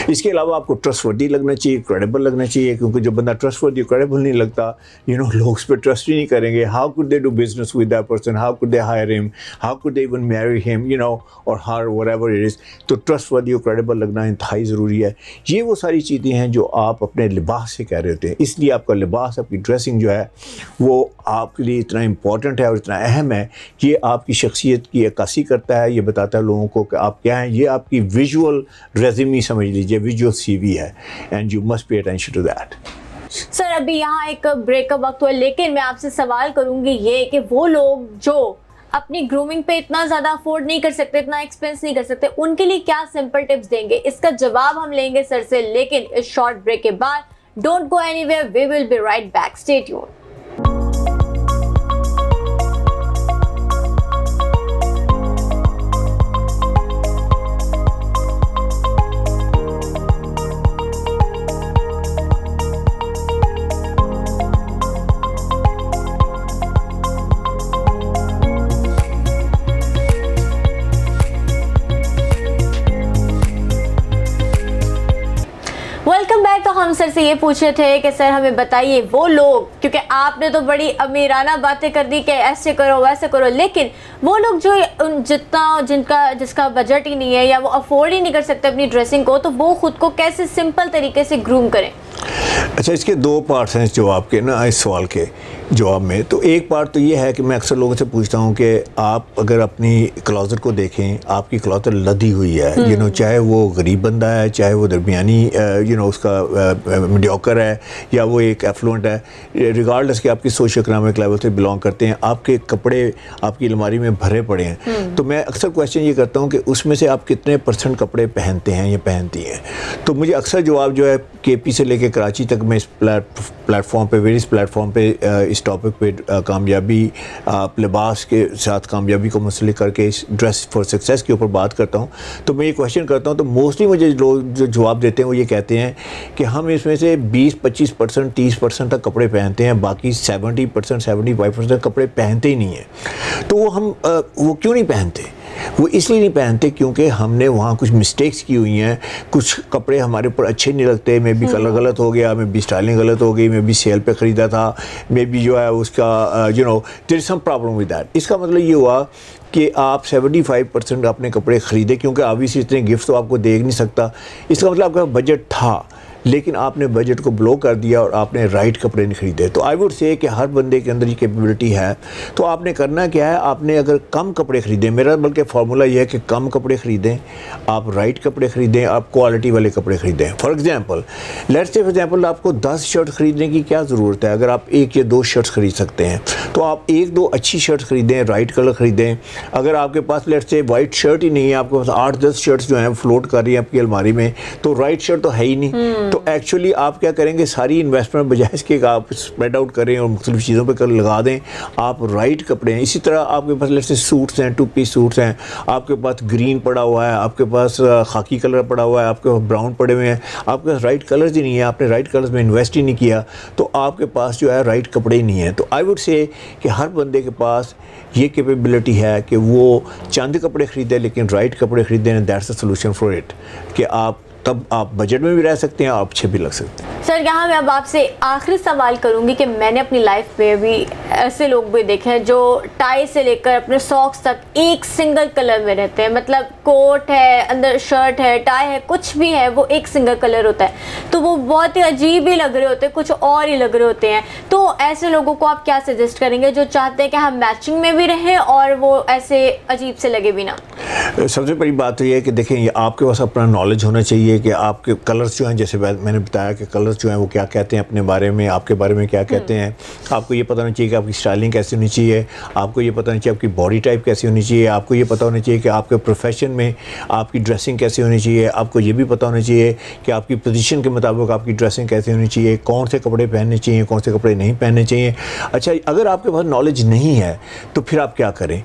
Speaker 1: اس کے علاوہ آپ کو ٹرسٹ وردی لگنا چاہیے, کریڈیبل لگنا چاہیے, کیونکہ جو بندہ ٹرسٹ وردی کریڈیبل نہیں لگتا, یو نو لوگ اس پہ ٹرسٹ ہی نہیں کریں گے. How could they do business with that person, how could they hire him, how could they even marry him, you know, or her whatever it is. تو trust وردی اور credible لگنا انتہائی ضروری ہے. یہ وہ ساری چیزیں ہیں جو آپ اپنے لباس سے کہہ رہے ہوتے ہیں. اس لیے آپ کا لباس, آپ کی ڈریسنگ جو ہے وہ آپ کے لیے اتنا امپورٹنٹ ہے اور اتنا اہم ہے کہ یہ آپ کی شخصیت کی عکاسی کرتا ہے. یہ بتاتا ہے لوگوں کو کہ آپ کیا ہیں. یہ آپ کی ویژول ریزیومے سمجھ لیجیے, ویژول سی وی ہے, and you must pay attention to that.
Speaker 2: Sir ابھی یہاں ایک بریک کا وقت ہوا, لیکن میں آپ سے سوال کروں گی یہ کہ وہ لوگ جو اپنی گرومنگ پہ اتنا زیادہ افورڈ نہیں کر سکتے, اتنا ایکسپینس نہیں کر سکتے, ان کے لیے کیا سمپل ٹپس دیں گے؟ اس کا جواب ہم لیں گے سر سے, لیکن اس شارٹ بریک کے بعد. Don't go anywhere, we will be right back, stay tuned. Welcome back. تو ہم سر سے یہ پوچھ رہے تھے کہ سر ہمیں بتائیے وہ لوگ, کیونکہ آپ نے تو بڑی امیرانہ باتیں کر دی کہ ایسے کرو ویسے کرو, لیکن وہ لوگ جو جس کا بجٹ ہی نہیں ہے یا وہ افورڈ ہی نہیں کر سکتے اپنی ڈریسنگ کو, تو وہ خود کو کیسے سمپل طریقے سے گروم کریں؟
Speaker 1: اچھا, اس کے دو پارٹس ہیں جواب کے نا, اس سوال کے جواب میں. تو ایک پارٹ تو یہ ہے کہ میں اکثر لوگوں سے پوچھتا ہوں کہ آپ اگر اپنی کلوزٹ کو دیکھیں, آپ کی کلوزٹ لدی ہوئی ہے, چاہے وہ غریب بندہ ہے, چاہے وہ درمیانی اس کا میڈیوکر ہے, یا وہ ایک ایفلوئنٹ ہے, ریگارڈلس کہ آپ کی سوشل اکنامک لیول سے بلانگ کرتے ہیں, آپ کے کپڑے آپ کی الماری میں بھرے پڑے ہیں. تو میں اکثر کویشچن یہ کرتا ہوں کہ اس میں سے آپ کتنے % کپڑے پہنتے ہیں یا پہنتی ہیں. تو مجھے اکثر جواب جو ہے کے پی سے لے کے کراچی تک میں اس پلیٹ فارم پہ, ویریس پلیٹ فارم پہ اس ٹاپک پہ کامیابی, لباس کے ساتھ کامیابی کو منسلک کر کے اس ڈریس فار سکسیس کے اوپر بات کرتا ہوں. تو میں یہ کویشچن کرتا ہوں تو موسٹلی مجھے لوگ جو جواب دیتے ہیں وہ یہ کہتے ہیں کہ ہم اس میں سے 20-25%, 30% تک کپڑے پہنتے ہیں, باقی 70%, 75% کپڑے پہنتے ہی نہیں ہیں. تو وہ کیوں نہیں پہنتے؟ وہ اس لیے نہیں پہنتے کیونکہ ہم نے وہاں کچھ مسٹیکس کی ہوئی ہیں, کچھ کپڑے ہمارے اوپر اچھے نہیں لگتے, میں بھی کلر غلط ہو گیا, میں بھی اسٹائلنگ غلط ہو گئی, میں بھی سیل پہ خریدا تھا, میں بھی جو ہے اس کا دیر از سم پرابلم ود دیٹ. اس کا مطلب یہ ہوا کہ آپ 75% اپنے کپڑے خریدے, کیونکہ آبویسلی اتنے گفٹ تو آپ کو دے نہیں سکتا. اس کا مطلب آپ کا بجٹ تھا, لیکن آپ نے بجٹ کو بلو کر دیا اور آپ نے رائٹ کپڑے نہیں خریدے. تو آئی ووڈ سے کہ ہر بندے کے اندر یہ کیپیبلٹی ہے. تو آپ نے کرنا کیا ہے, آپ نے اگر کم کپڑے خریدیں, میرا بلکہ فارمولہ یہ ہے کہ کم کپڑے خریدیں, آپ رائٹ کپڑے خریدیں, آپ کوالٹی والے کپڑے خریدیں. فار ایگزامپل آپ کو 10 شرٹ خریدنے کی کیا ضرورت ہے؟ اگر آپ 1 یا 2 شرٹس خرید سکتے ہیں تو آپ 1-2 اچھی شرٹس خریدیں, رائٹ کلر خریدیں. اگر آپ کے پاس لیٹس سے وائٹ شرٹ ہی نہیں ہے, آپ کے پاس 8-10 شرٹس جو ہیں فلوٹ کر رہی ہیں آپ کی الماری میں, تو رائٹ شرٹ تو ہے ہی نہیں. تو ایکچولی آپ کیا کریں گے, ساری انویسٹمنٹ بجائے اس کے آپ اسپریڈ آؤٹ کریں اور مختلف چیزوں پہ لگا دیں, آپ رائٹ کپڑے ہیں. اسی طرح آپ کے پاس لیٹس سوٹس ہیں, 2 پیس سوٹس ہیں, آپ کے پاس گرین پڑا ہوا ہے, آپ کے پاس خاکی کلر پڑا ہوا ہے, آپ کے پاس براؤن پڑے ہوئے ہیں, آپ کے پاس رائٹ کلرز ہی نہیں ہیں, آپ نے رائٹ کلرز میں انویسٹ ہی نہیں کیا, تو آپ کے پاس جو ہے رائٹ کپڑے ہی نہیں ہیں. تو آئی ووڈ سے کہ ہر بندے کے پاس یہ کیپیبلٹی ہے کہ وہ چند کپڑے خریدے لیکن رائٹ کپڑے خریدیں. That's a solution for it, کہ تب آپ بجٹ میں بھی رہ سکتے ہیں, آپ اچھے بھی لگ سکتے ہیں.
Speaker 2: سر یہاں میں اب آپ سے آخری سوال کروں گی کہ میں نے اپنی لائف میں بھی ایسے لوگ بھی دیکھے ہیں جو ٹائی سے لے کر اپنے ساکس تک ایک سنگل کلر میں رہتے ہیں. مطلب کوٹ ہے, اندر شرٹ ہے, ٹائی ہے, کچھ بھی ہے, وہ ایک سنگل کلر ہوتا ہے, تو وہ بہت ہی عجیب ہی لگ رہے ہوتے ہیں, کچھ اور ہی لگ رہے ہوتے ہیں. تو ایسے لوگوں کو آپ کیا سجیسٹ کریں گے جو چاہتے ہیں کہ ہم میچنگ میں بھی رہیں اور وہ ایسے عجیب سے لگے بھی نہ؟
Speaker 1: سب سے پہلی بات تو یہ ہے کہ دیکھیں, یہ آپ کے پاس اپنا نالج ہونا چاہیے کہ آپ کے کلرز جو ہیں, جیسے میں نے بتایا کہ کلرز جو ہیں وہ کیا کہتے ہیں اپنے بارے میں, آپ کے بارے میں کیا کہتے ہیں. آپ کو یہ پتہ ہونا چاہیے کہ آپ کی اسٹائلنگ کیسی ہونی چاہیے, آپ کو یہ پتہ ہونا چاہیے آپ کی باڈی ٹائپ کیسی ہونی چاہیے, آپ کو یہ پتہ ہونا چاہیے کہ آپ کے پروفیشن میں آپ کی ڈریسنگ کیسی ہونی چاہیے, آپ کو یہ بھی پتہ ہونا چاہیے کہ آپ کی پوزیشن کے مطابق آپ کی ڈریسنگ کیسی ہونی چاہیے, کون سے کپڑے پہننے چاہیے, کون سے کپڑے نہیں پہننے چاہیے. اچھا, اگر آپ کے پاس نالج نہیں ہے تو پھر آپ کیا کریں؟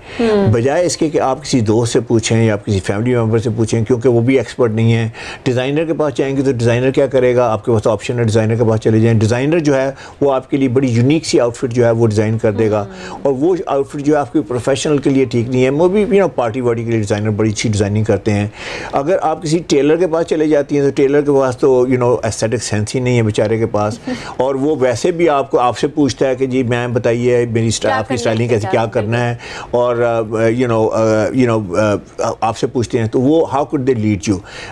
Speaker 1: بجائے اس کے کہ آپ کسی دوست سے پوچھیں یا آپ کسی فیملی ممبر سے پوچھیں, کیونکہ وہ بھی ایکسپرٹ نہیں ہے. ڈیزائنر کے پاس جائیں گے تو ڈیزائنر کیا کرے گا, آپ کے پاس آپشن ہے ڈیزائنر کے پاس چلے جائیں. ڈیزائنر جو ہے وہ آپ کے لیے بڑی یونیک سی آؤٹ فٹ جو ہے وہ ڈیزائن کر دے گا, اور وہ آؤٹ فٹ جو ہے آپ کی پروفیشنل کے لیے ٹھیک نہیں ہے. وہ بھی پارٹی واٹی کے لیے ڈیزائنر بڑی اچھی ڈیزائننگ کرتے ہیں. اگر آپ کسی ٹیلر کے پاس چلے جاتی ہیں تو ٹیلر کے پاس تو ایستھیٹک سینس ہی نہیں ہے بیچارے کے پاس, اور وہ ویسے بھی آپ سے پوچھتا ہے کہ جی میم بتائیے میری آپ کی اسٹائلنگ کیسے, کیا کرنا ہے, اور آپ سے پوچھتے ہیں, تو وہ how could they lead you.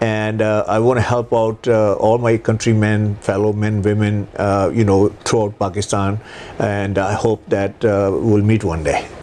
Speaker 1: and I want to help out all my countrymen, fellow men, women, throughout Pakistan, and I hope that we'll meet one day.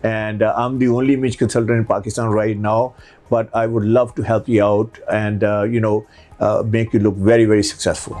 Speaker 1: and I'm the only image consultant in Pakistan right now, but I would love to help you out and make you look very, very successful.